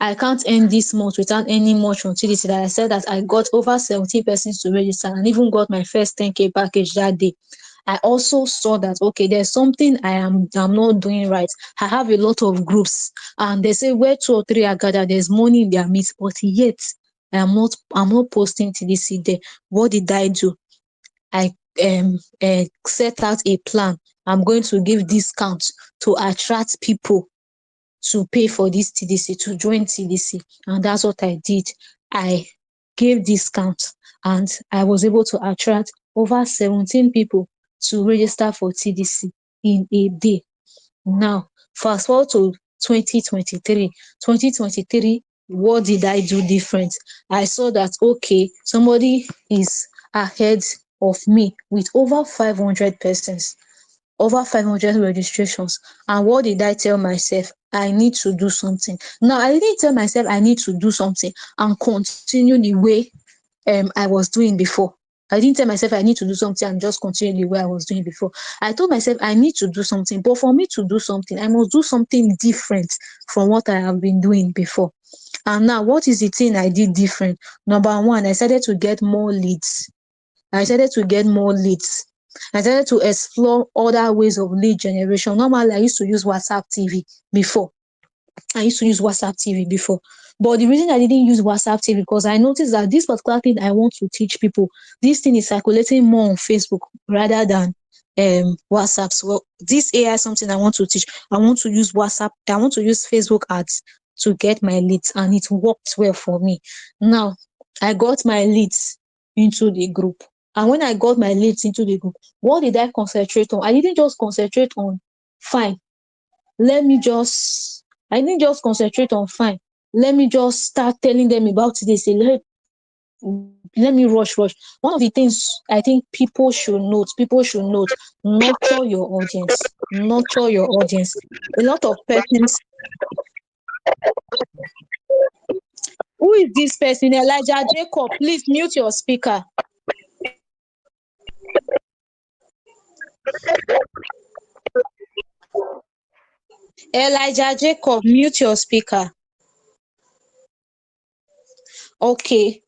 I can't end this month without any much on TDC, that I said that I got over 17 persons to register and even got my first 10K package that day. I also saw that, okay, there's something I'm not doing right. I have a lot of groups and they say where 2 or 3 are gathered, there's money in their midst, but yet I'm not posting TDC there. What did I do? I set out a plan. I'm going to give discounts to attract people to pay for this TDC, to join TDC. And that's what I did. I gave discounts and I was able to attract over 17 people to register for TDC in a day. Now, fast forward to 2023. 2023, what did I do different? I saw that, okay, somebody is ahead of me with over 500 persons. Over 500 registrations. And what did I tell myself? I need to do something. Now, I didn't tell myself I need to do something and continue the way I was doing before. I didn't tell myself I need to do something and just continue the way I was doing before. I told myself I need to do something, but for me to do something, I must do something different from what I have been doing before. And now, what is the thing I did different? Number one, I started to get more leads. I started to explore other ways of lead generation. Normally, I used to use WhatsApp TV before. But the reason I didn't use WhatsApp TV because I noticed that this particular thing I want to teach people, this thing is circulating more on Facebook rather than WhatsApp. So this AI is something I want to teach. I want to use WhatsApp. I want to use Facebook ads to get my leads, and it worked well for me. Now, I got my leads into the group. And when I got my leads into the group, what did I concentrate on? I didn't just concentrate on, fine, let me just start telling them about this. Let me rush. One of the things I think people should note, nurture your audience. A lot of persons. Who is this person? Elijah Jacob, please mute your speaker. Elijah Jacob, mute your speaker. Okay.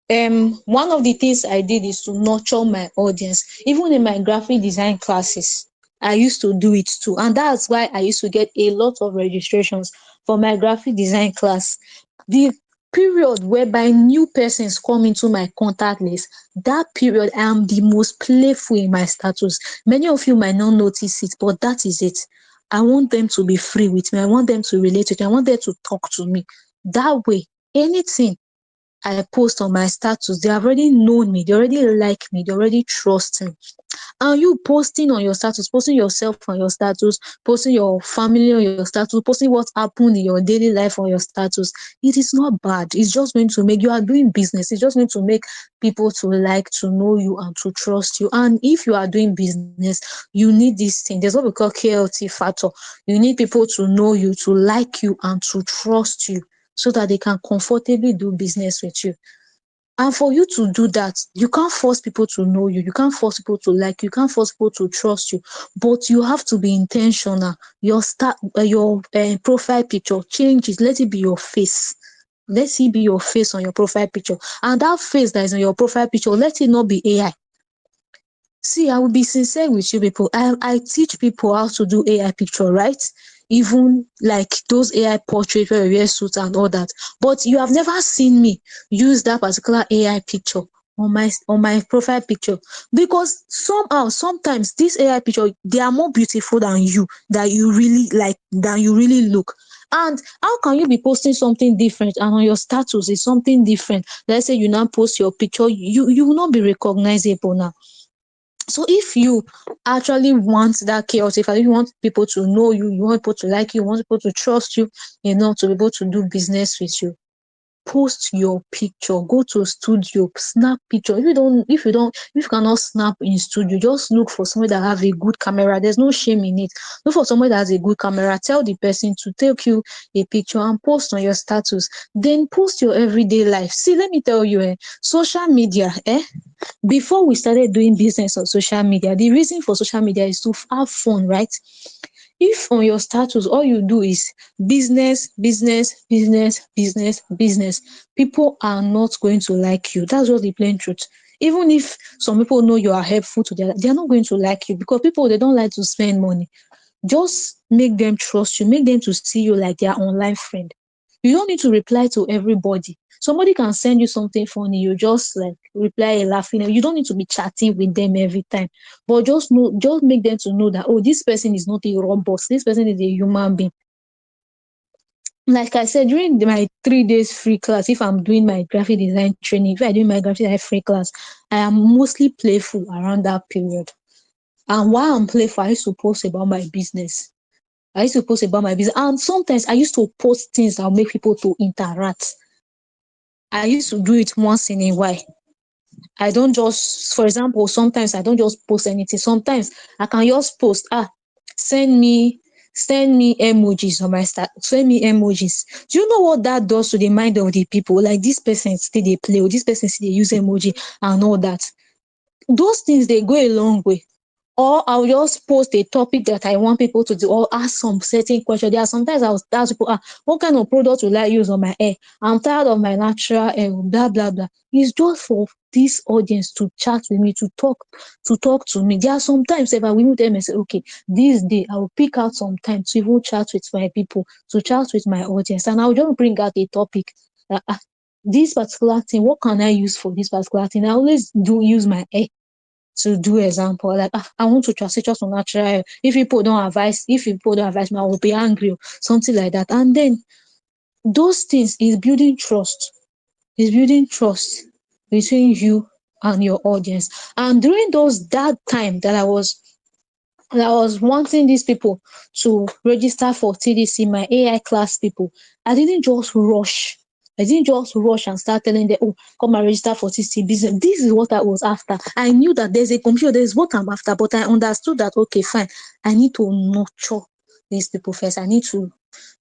One of the things I did is to nurture my audience. Even in my graphic design classes, I used to do it too. And that's why I used to get a lot of registrations for my graphic design class. The period whereby new persons come into my contact list, that period I am the most playful in my status. Many of you might not notice it, but that is it. I want them to be free with me. I want them to relate with me. I want them to talk to me. That way, anything I post on my status, they already know me, they already like me, they already trust me. And you posting on your status, posting yourself on your status, posting your family on your status, posting what happened in your daily life on your status, it is not bad. It's just going to make, you are doing business. It's just going to make people to like, to know you and to trust you. And if you are doing business, you need this thing. There's what we call KLT factor. You need people to know you, to like you, and to trust you, so that they can comfortably do business with you. And for you to do that, you can't force people to know you. You can't force people to like you. You can't force people to trust you. But you have to be intentional. Your profile picture, change it. Let it be your face. Let it be your face on your profile picture. And that face that is on your profile picture, let it not be AI. See, I will be sincere with you people. I teach people how to do AI picture, right? even like those AI portraits where we wear suits and all that. But you have never seen me use that particular AI picture on my profile picture, because somehow sometimes this AI picture, they are more beautiful than you, that you really like, than you really look. And how can you be posting something different and on your status is something different? Let's say you now post your picture, you will not be recognizable now. So if you actually want that chaos, if you want people to know you, you want people to like you, you want people to trust you enough to be able to do business with you, post your picture, go to studio, snap picture. If you cannot snap in studio, just look for somebody that have a good camera. There's no shame in it. Look for somebody that has a good camera. Tell the person to take you a picture and post on your status. Then post your everyday life. See, let me tell you, social media, before we started doing business on social media, the reason for social media is to have fun, right? If on your status all you do is business, business, business, business, business, people are not going to like you. That's just the plain truth. Even if some people know you are helpful to them, they are not going to like you, because people, they don't like to spend money. Just make them trust you, make them to see you like their online friend. You don't need to reply to everybody. Somebody can send you something funny, you just like reply laughing. You don't need to be chatting with them every time. But just make them to know that, oh, this person is not a robot, this person is a human being. Like I said, during my 3 days free class, if I'm doing my graphic design training, if I do my graphic design free class, I am mostly playful around that period. And while I'm playful, I used to post about my business. And sometimes I used to post things that will make people to interact. I used to do it once in a while. I don't just, for example, sometimes I don't just post anything. Sometimes I can just post, send me emojis on my send me emojis. Do you know what that does to the mind of the people? Like, this person still they play, or this person still they use emoji and all that. Those things, they go a long way. Or I'll just post a topic that I want people to do, or ask some certain question. There are sometimes I'll ask people, what kind of product will I use on my hair? I'm tired of my natural hair, blah, blah, blah. It's just for this audience to chat with me, to talk to me. There are sometimes if I will them and say, okay, this day I will pick out some time to even chat with my people, to chat with my audience, and I'll just bring out a topic. This particular thing, what can I use for this particular thing? I always do use my hair to do example, like, I want to translate just on natural hair. If people don't advise me, I will be angry or something like that. And then those things is building trust. Is building trust between you and your audience. And during that time that I was wanting these people to register for TDC, my AI class people, I didn't just rush. And start telling them, oh, come and register for TDC business. This is what I was after. I knew that there's a computer, there's what I'm after, but I understood that, okay, fine, I need to nurture these people first. I need to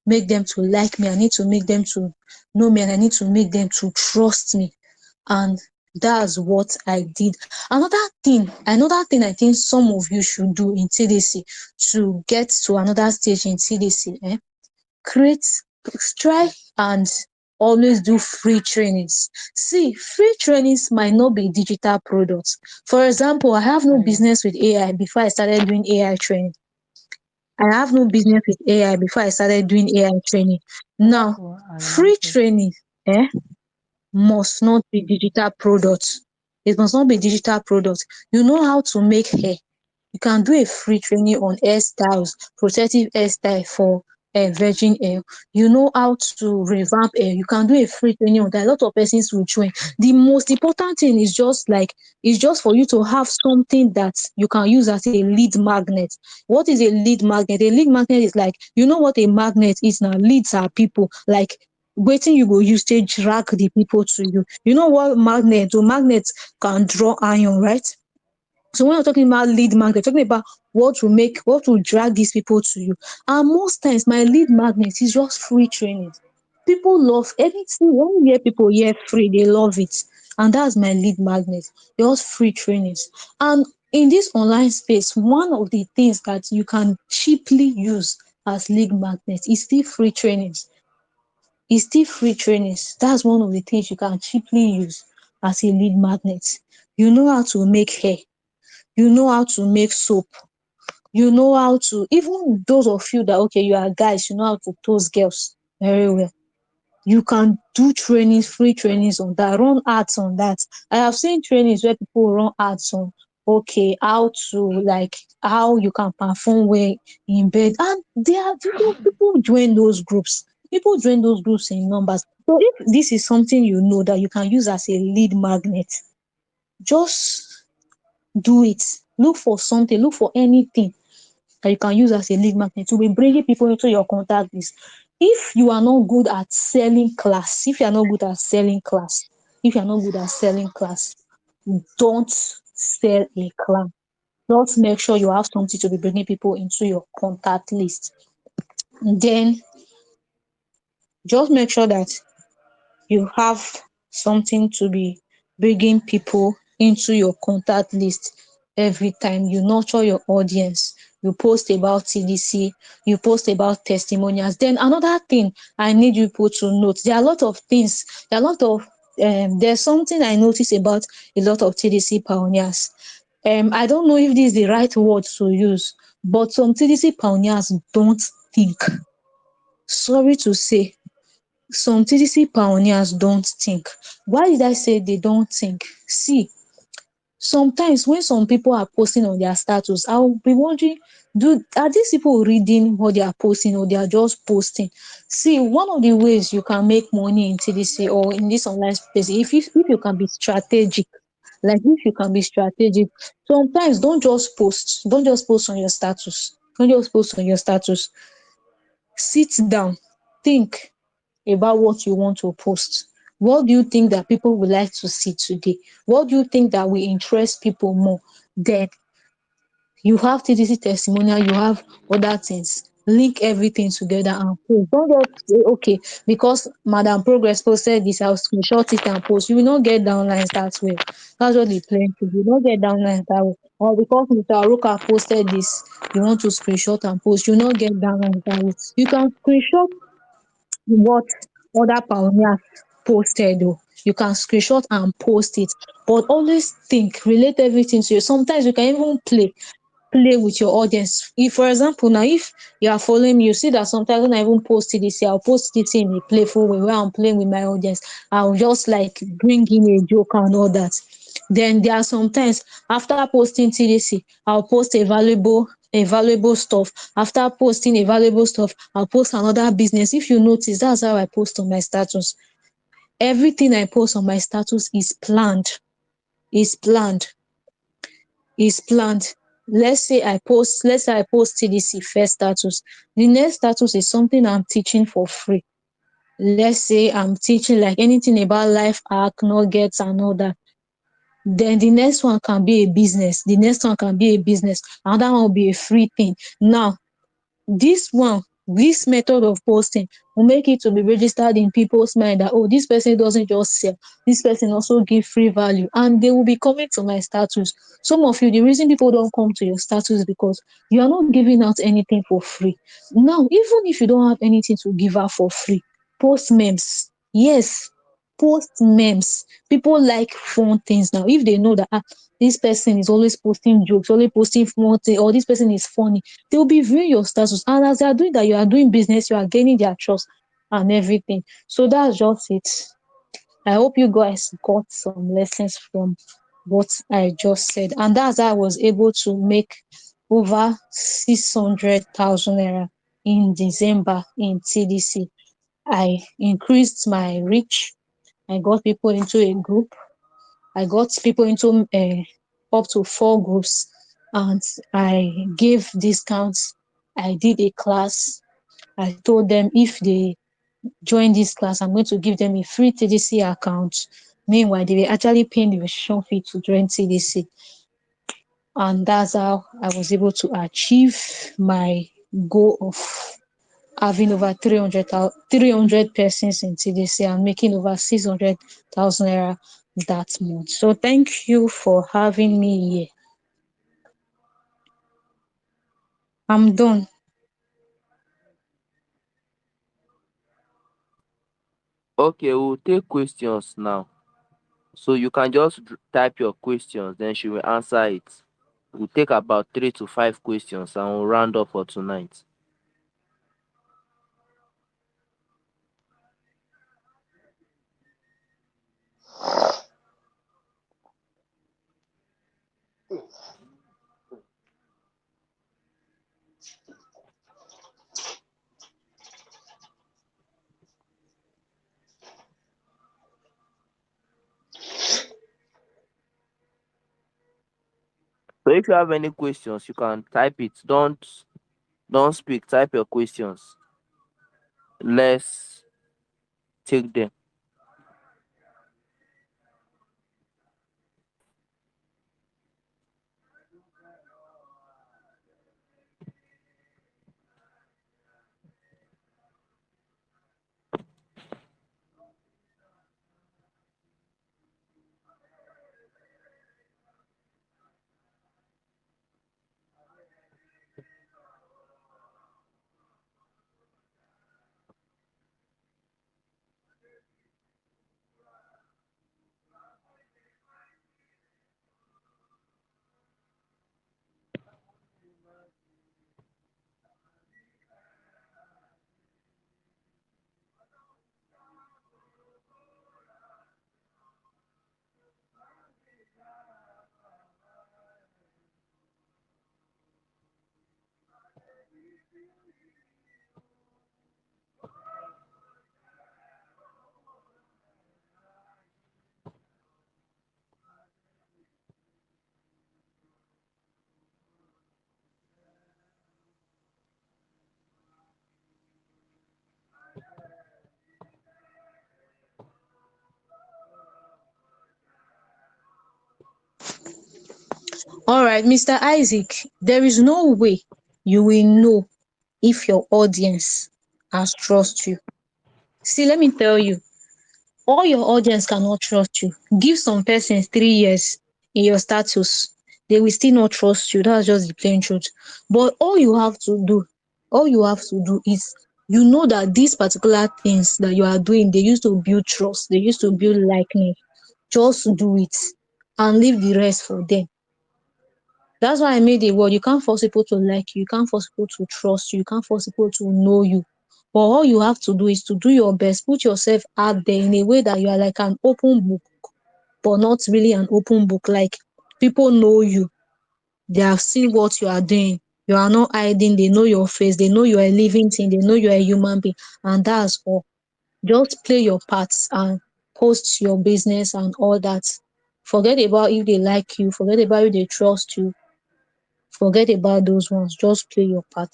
make them to like me. I need to make them to know me, and I need to make them to trust me. And that's what I did. Another thing I think some of you should do in TDC to get to another stage in TDC, try and always do free trainings. See, free trainings might not be digital products. For example, I have no business with AI before I started doing AI training. I have no business with AI before I started doing AI training. Now, free training, must not be digital products. It must not be digital products. You know how to make hair. You can do a free training on hairstyles, protective hairstyle for virgin hair. You know how to revamp hair. You can do a free training on that. A lot of persons will join. The most important thing is just for you to have something that you can use as a lead magnet. What is a lead magnet? A lead magnet is like, you know what a magnet is now? Leads are people. Like, waiting you go use to drag the people to you. You know what magnets can draw iron, right? So when you're talking about lead magnet, you're talking about what will drag these people to you. And most times my lead magnet is just free training. People love anything. When you hear people hear free, they love it. And that's my lead magnet. Just free trainings. And in this online space, one of the things that you can cheaply use as lead magnet is still free trainings. That's one of the things you can cheaply use as a lead magnet. You know how to make hair. You know how to make soap. You know how to, even those of you that okay, you are guys, you know how to toast girls very well. You can do trainings, free trainings on that, run ads on that. I have seen trainings where people run ads on okay, how to like how you can perform well in bed. And there are people join those groups. People join those groups in numbers. So if this is something you know that you can use as a lead magnet, just do it. Look for something, look for anything that you can use as a lead magnet to be bringing people into your contact list. If you are not good at selling class, if you are not good at selling class, if you are not good at selling class, don't sell a class. Just make sure you have something to be bringing people into your contact list. Then just make sure that you have something to be bringing people into your contact list every time. You nurture your audience, you post about TDC, you post about testimonials. Then another thing I need you people to note, there are a lot of things, there are a lot of there's something I notice about a lot of TDC pioneers. I don't know if this is the right word to use, but some TDC pioneers don't think. Sorry to say, some TDC pioneers don't think. Why did I say they don't think? See, sometimes when some people are posting on their status, I'll be wondering, are these people reading what they are posting or they are just posting? See, one of the ways you can make money in TDC or in this online space, if you can be strategic, like if you can be strategic, sometimes don't just post on your status. Don't just post on your status. Sit down, think about what you want to post. What do you think that people would like to see today? What do you think that will interest people more? Then you have TDC testimonial, you have other things. Link everything together and post. Don't just say, okay, because Madam Progress posted this, I'll screenshot it and post. You will not get downlines that way. That's what they plan to do. You will not get downlines that way. Or because Mr. Aruka posted this, you want to screenshot and post. You will not get downlines that way. You can screenshot what other pioneers posted oh. You can screenshot and post it, but always think, relate everything to you. Sometimes you can even play with your audience. If for example now, if you are following me, you see that sometimes when I even post TDC, I'll post it in a playful way where I'm playing with my audience. I'll just like bring in a joke and all that. Then there are sometimes after posting TDC, I'll post a valuable stuff. After posting a valuable stuff, I'll post another business. If you notice, that's how I post on my status. Everything I post on my status is planned. Is planned. Is planned. Let's say I post TDC first status. The next status is something I'm teaching for free. Let's say I'm teaching like anything about life hack, nuggets and all that. Then the next one can be a business. The next one can be a business. Another one will be a free thing. Now, this method of posting will make it to be registered in people's mind that, oh, this person doesn't just sell, this person also give free value, and they will be coming to my status. Some of you, the reason people don't come to your status is because you are not giving out anything for free. Now, even if you don't have anything to give out for free, post memes. Yes, post memes. People like fun things now. If they know that this person is always posting jokes, always posting fun things, or this person is funny, they will be viewing your status. And as they are doing that, you are doing business, you are gaining their trust and everything. So that's just it. I hope you guys got some lessons from what I just said. And that's how I was able to make over 600,000 naira in December in TDC. I increased my reach. I got people into a group. I got people into up to 4 groups, and I gave discounts. I did a class. I told them if they join this class, I'm going to give them a free TDC account. Meanwhile, they were actually paying the registration fee to join TDC. And that's how I was able to achieve my goal of having over 300 persons in TDC and making over 600,000 naira that month. So thank you for having me here. I'm done. Okay, we'll take questions now. So you can just type your questions, then she will answer it. We'll take about 3 to 5 questions and we'll round up for tonight. So if you have any questions, you can type it. Don't speak. Type your questions. Let's take them. All right, Mr. Isaac, there is no way you will know if your audience has trust you. See, let me tell you, all your audience cannot trust you. Give some persons 3 years in your status, they will still not trust you. That's just the plain truth. But all you have to do is you know that these particular things that you are doing, they used to build trust, they used to build likeness. Just do it and leave the rest for them. That's why I made a word. You can't force people to like you. You can't force people to trust you. You can't force people to know you. But all you have to do is to do your best. Put yourself out there in a way that you are like an open book, but not really an open book. Like people know you. They have seen what you are doing. You are not hiding. They know your face. They know you are a living thing. They know you are a human being. And that's all. Just play your parts and post your business and all that. Forget about if they like you. Forget about if they trust you. Forget about those ones. Just play your part.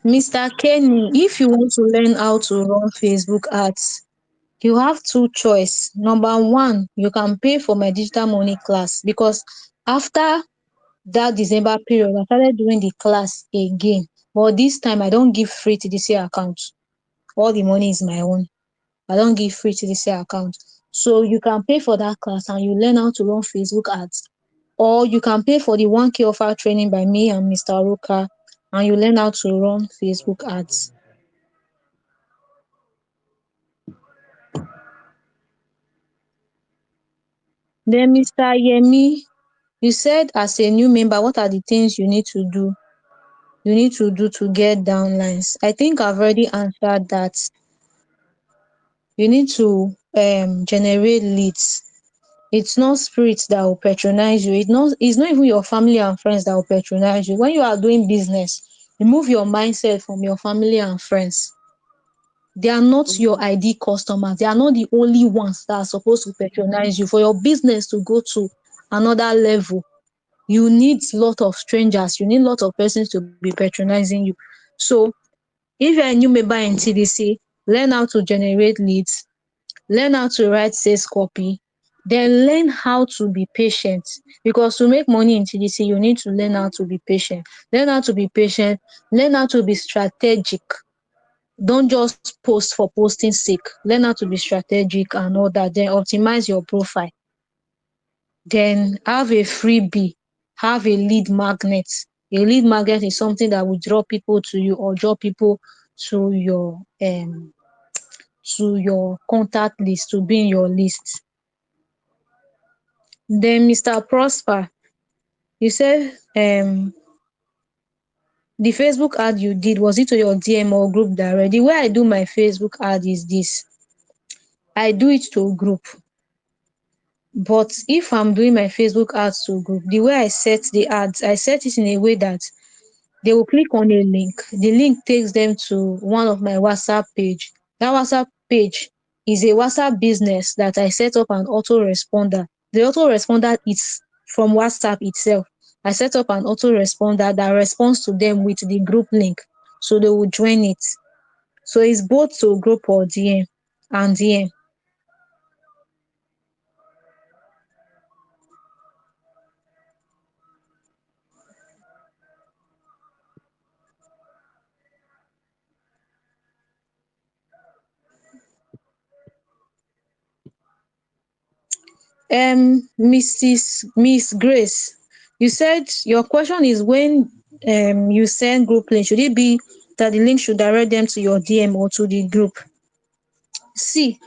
Mr. Kenny, if you want to learn how to run Facebook ads, you have two choice. Number one, you can pay for my digital money class because after that December period, I started doing the class again. But this time I don't give free TDC account. All the money is my own. I don't give free TDC account. So you can pay for that class and you learn how to run Facebook ads. Or you can pay for the 1K offer training by me and Mr. Ruka and you learn how to run Facebook ads. Then Mr. Yemi, you said as a new member, what are the things you need to do? You need to do to get downlines. I think I've already answered that. You need to generate leads. It's not spirits that will patronize you. It's not even your family and friends that will patronize you. When you are doing business, remove your mindset from your family and friends. They are not your ID customers. They are not the only ones that are supposed to patronize you. For your business to go to another level, you need lot of strangers. You need lot of persons to be patronizing you. So if you're a new member in TDC, learn how to generate leads, learn how to write sales copy, Then learn how to be patient, because to make money in TDC, you need to learn how to be patient. Learn how to be patient, learn how to be strategic. Don't just post for posting sake. Learn how to be strategic and all that. Then optimize your profile. Then have a freebie, have a lead magnet. A lead magnet is something that will draw people to you or draw people to your contact list, to be in your list. Then Mr. Prosper, you said the Facebook ad you did, was it to your DM or group direct? The way I do my Facebook ad is this. I do it to group. But if I'm doing my Facebook ads to group, the way I set the ads, I set it in a way that they will click on a link. The link takes them to one of my WhatsApp page. That WhatsApp page is a WhatsApp business that I set up an autoresponder. The autoresponder is from WhatsApp itself. I set up an autoresponder that responds to them with the group link, so they will join it. So it's both to group or DM and DM. Miss Grace, you said your question is when you send group link, should it be that the link should direct them to your DM or to the group? See,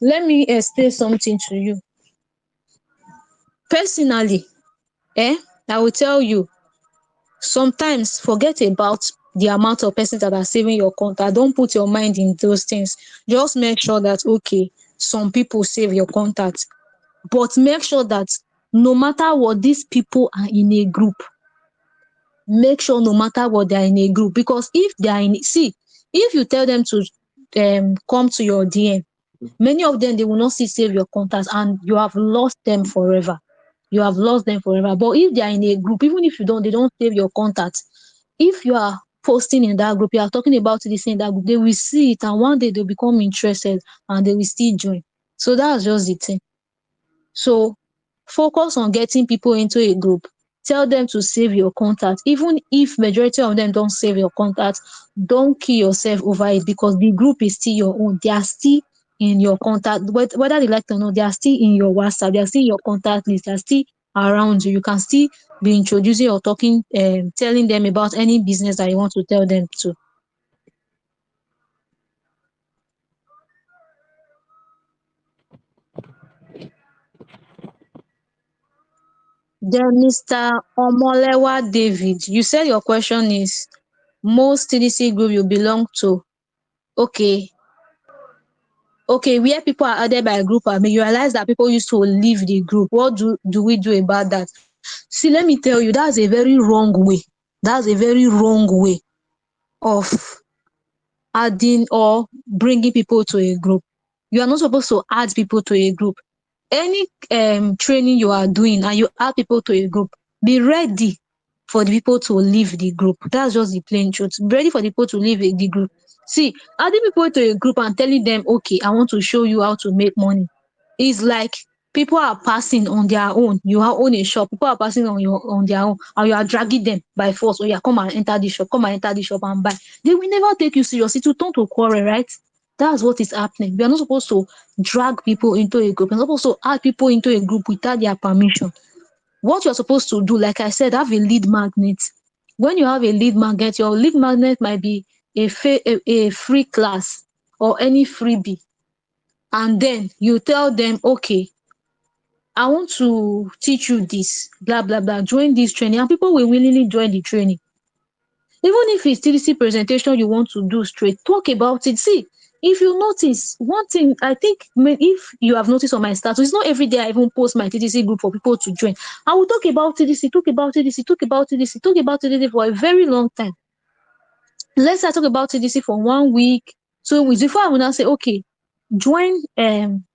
let me explain something to you. Personally, I will tell you, sometimes forget about the amount of persons that are saving your contact. Don't put your mind in those things. Just make sure that, okay, some people save your contact, but make sure that no matter what, these people are in a group. Make sure no matter what, they are in a group, because if they are if you tell them to come to your DM, many of them, they will not see save your contacts, and you have lost them forever. You have lost them forever. But if they are in a group, even if they don't save your contacts, if you are posting in that group, you are talking about this in that group, they will see it, and one day they'll become interested and they will still join. So that's just the thing. So focus on getting people into a group. Tell them to save your contact. Even if majority of them don't save your contact, don't kill yourself over it, because the group is still your own. They are still in your contact, whether they like it or not, they are still in your WhatsApp, they are still in your contact list, they are still around you. You can still be introducing or talking, telling them about any business that you want to tell them to. Then Mr. Omolewa David, you said your question is most TDC group you belong to. Okay, where people are added by a group, I mean, you realize that people used to leave the group. What do we do about that? See, let me tell you, that's a very wrong way. That's a very wrong way of adding or bringing people to a group. You are not supposed to add people to a group. Any training you are doing and you add people to a group, be ready for the people to leave the group. That's just the plain truth. Be ready for the people to leave the group. See, adding people to a group and telling them, okay, I want to show you how to make money, is like people are passing on their own. You own a shop, people are passing on their own, and you are dragging them by force. Oh yeah, come and enter the shop, and buy. They will never take you seriously. To turn to quarrel, right? That's what is happening. We are not supposed to drag people into a group. We're not supposed to add people into a group without their permission. What you're supposed to do, like I said, have a lead magnet. When you have a lead magnet, your lead magnet might be a free class or any freebie. And then you tell them, okay, I want to teach you this, blah, blah, blah, join this training. And people will willingly join the training. Even if it's TDC presentation you want to do straight, talk about it. See, if you notice, one thing I think, if you have noticed on my status, it's not every day I even post my TDC group for people to join. I will talk about TDC, talk about TDC, talk about TDC, talk about TDC for a very long time. Let's say I talk about TDC for 1 week, 2 weeks, before I will now say, okay, join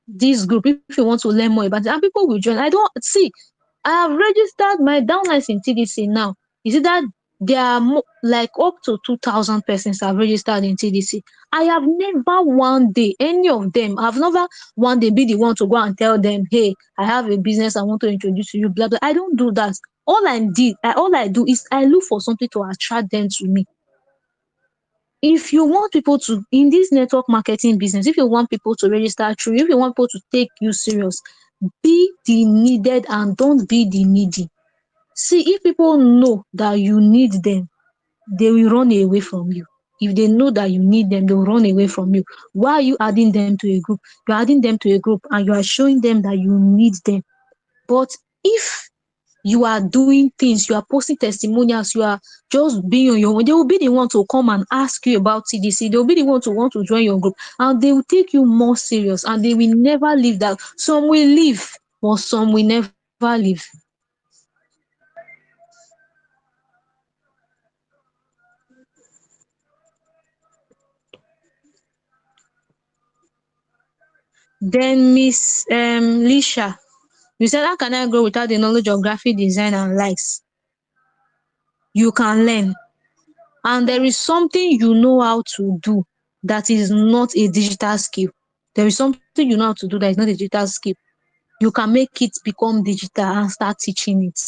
this group if you want to learn more about it. And people will join. I don't see, I have registered my downlines in TDC now. Is it that there are like up to 2,000 persons have registered in TDC. I have never one day, any of them, I've never one day be the one to go and tell them, hey, I have a business I want to introduce to you, blah, blah. I don't do that. All I do is I look for something to attract them to me. If you want people to, in this network marketing business, if you want people to register through, if you want people to take you serious, be the needed and don't be the needy. See, if people know that you need them, they will run away from you. If they know that you need them, they'll run away from you. Why are you adding them to a group? You're adding them to a group and you are showing them that you need them. But if you are doing things, you are posting testimonials, you are just being on your own, they will be the one to come and ask you about TDC. They will be the one to want to join your group and they will take you more serious and they will never leave that. Some will leave, but some will never leave. Then Miss Lisha, you said, how can I grow without the knowledge of graphic design and likes? You can learn. And there is something you know how to do that is not a digital skill. There is something you know how to do that is not a digital skill. You can make it become digital and start teaching it.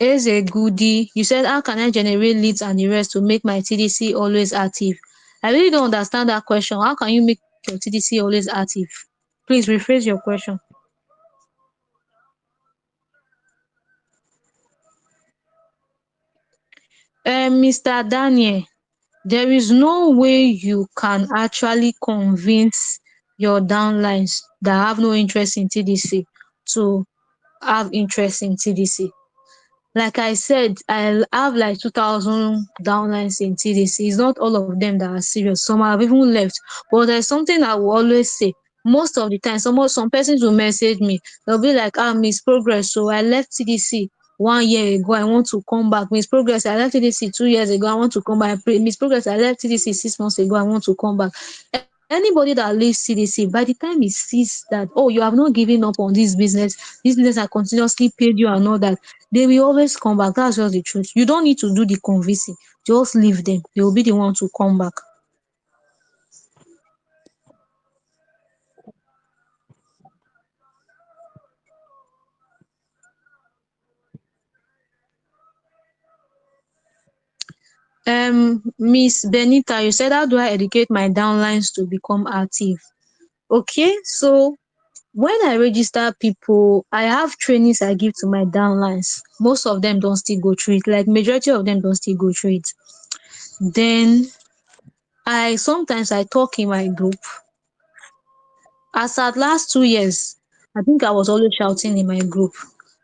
As a goodie, you said, how can I generate leads and the rest to make my TDC always active? I really don't understand that question. How can you make your TDC always active? Please rephrase your question. Mr. Daniel, there is no way you can actually convince your downlines that have no interest in TDC to have interest in TDC. Like I said, I have like 2,000 downlines in TDC. It's not all of them that are serious. Some have even left. But there's something I will always say. Most of the time, some persons will message me. They'll be like, Miss Progress, so I left TDC 1 year ago. I want to come back. Miss Progress, I left TDC 2 years ago. I want to come back. Miss Progress, I left TDC 6 months ago. I want to come back. Anybody that leaves TDC, by the time he sees that, oh, you have not given up on this business has continuously paid you and all that, they will always come back. That's just the truth. You don't need to do the convincing. Just leave them. They will be the one to come back. Miss Benita, you said, how do I educate my downlines to become active? Okay, so when I register people, I have trainings I give to my downlines. Most of them don't still go through it. Like majority of them don't still go through it. Then sometimes I talk in my group. As at last 2 years, I think I was always shouting in my group,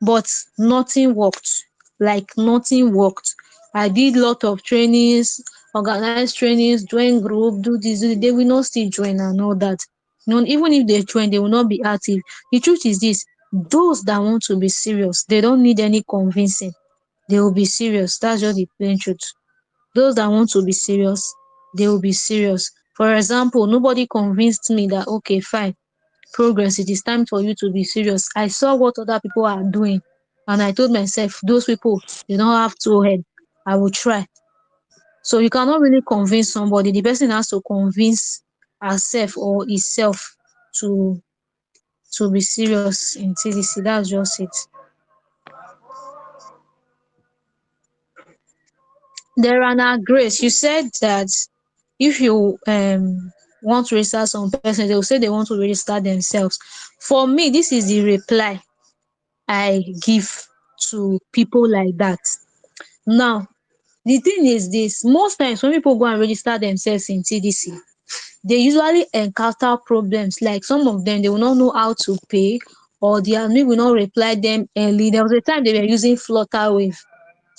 but nothing worked. Like nothing worked. I did lot of trainings, organized trainings, join group, do this, they will not still join and all that. Even if they join, they will not be active. The truth is this: those that want to be serious, they don't need any convincing. They will be serious. That's just the plain truth. Those that want to be serious, they will be serious. For example, nobody convinced me that, okay, fine, Progress, it is time for you to be serious. I saw what other people are doing and I told myself, those people, they don't have two heads. I will try. So you cannot really convince somebody. The person has to convince herself or himself to be serious in TDC. That's just it. Derana Grace, you said that if you want to register some person, they will say they want to register themselves. For me, this is the reply I give to people like that. Now, the thing is this: most times when people go and register themselves in TDC, they usually encounter problems. Like some of them, they will not know how to pay, or their admin will not reply them early. There was a time they were using Flutterwave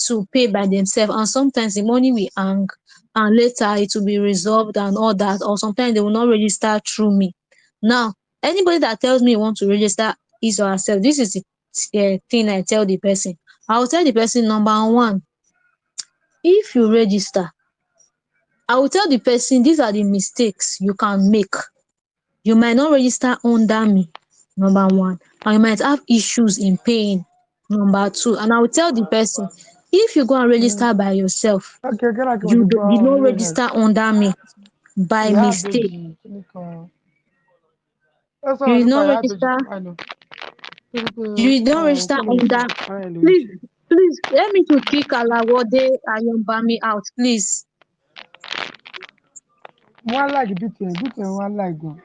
to pay by themselves, and sometimes the money will hang and later it will be resolved and all that, or sometimes they will not register through me. Now, anybody that tells me want to register his or herself, this is the thing I tell the person. I will tell the person, number one, if you register, I will tell the person these are the mistakes you can make. You might not register under me, number one, and you might have issues in paying. Number two, and I will tell the person, if you go and register by yourself, Okay, kí láti mo you ti did gbọ́ not USS? register under me by Ìyá mistake. àbèjì kíní kan. Ó You sọ̀rọ̀ did nípa not ìyá àbèjì register. tó bá lọ. Torí pé You did not register kọ́ ló ń ṣe under. ara ẹ̀ ló ń Please, ṣe. please let me to kick Alawode Ayombami out, please. Mo wá láìkì BTN, BTN wá láì gan.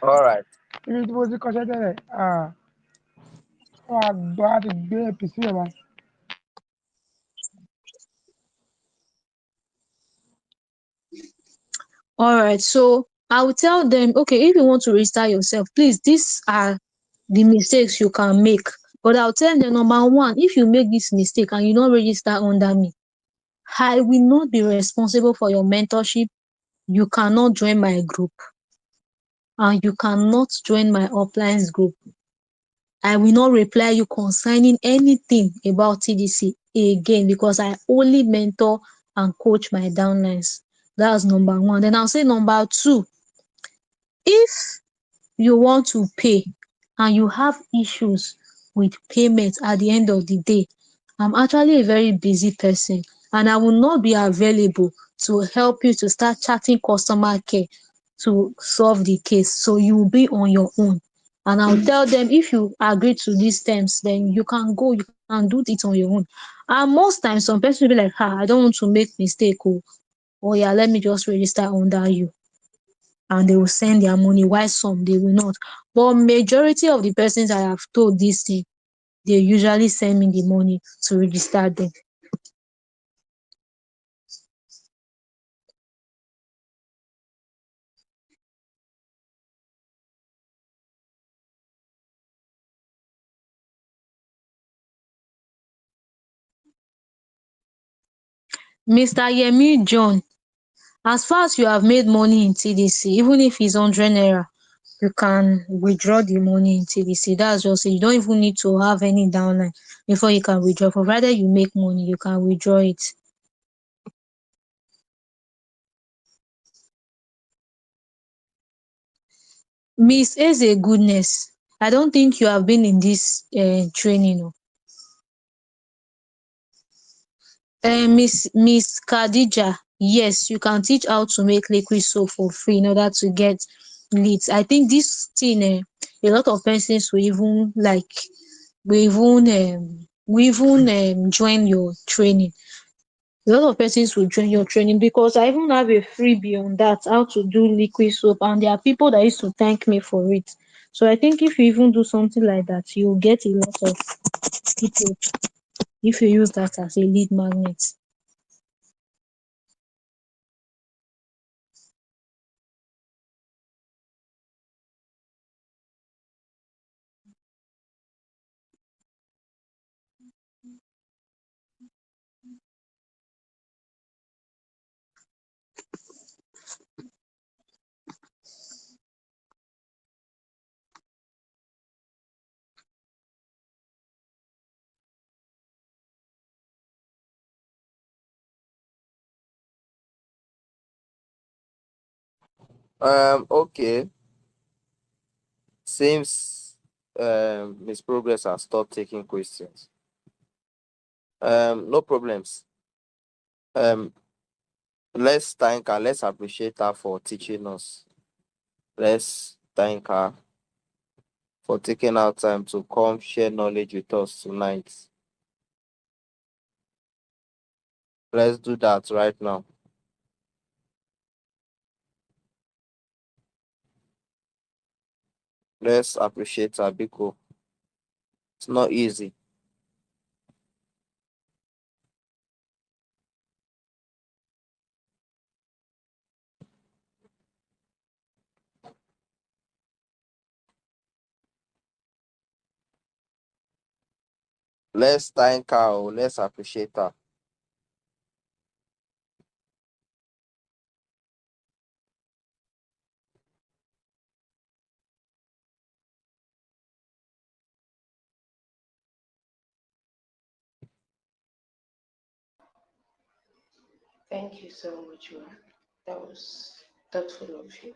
All right. Ibi tí mo ti kọṣẹ́ tẹ́lẹ̀, wọ́n á gbọ́ á ti gbé APC rẹ̀ wá. All right, so I will tell them, okay, if you want to register yourself, please, these are the mistakes you can make. But I'll tell them, number one, if you make this mistake and you don't register under me, I will not be responsible for your mentorship. You cannot join my group and you cannot join my uplines group. I will not reply you concerning anything about TDC again because I only mentor and coach my downlines. That's number one. Then I'll say number two, if you want to pay and you have issues with payment at the end of the day, I'm actually a very busy person and I will not be available to help you to start chatting customer care to solve the case. So you will be on your own. And I'll tell them, if you agree to these terms, then you can go, you can do it on your own. And most times some person will be like, I don't want to make mistake. Oh yeah, let me just register under you, and they will send their money, while some they will not. But majority of the persons I have told this thing, they usually send me the money to register them. Mr. Yemi John, as far as you have made money in TDC, even if it's 100 naira, you can withdraw the money in TDC. That's just it. You don't even need to have any downline before you can withdraw. Provided you make money, you can withdraw it. Miss Eze Goodness, I don't think you have been in this training. Miss Khadija, yes, you can teach how to make liquid soap for free in order to get leads. I think this thing, a lot of persons will even like, will even join your training. A lot of persons will join your training because I even have a freebie on that, how to do liquid soap, and there are people that used to thank me for it. So I think if you even do something like that, you'll get a lot of people if you use that as a lead magnet. Okay. Seems Miss Progress has stopped taking questions. No problems. Let's thank her. Let's appreciate her for teaching us. Let's thank her for taking our time to come share knowledge with us tonight. Let's do that right now. Let's appreciate her because it's not easy. Let's thank her. Let's appreciate her. Thank you so much, Ma. That was thoughtful of you.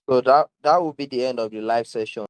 So that will be the end of the live session.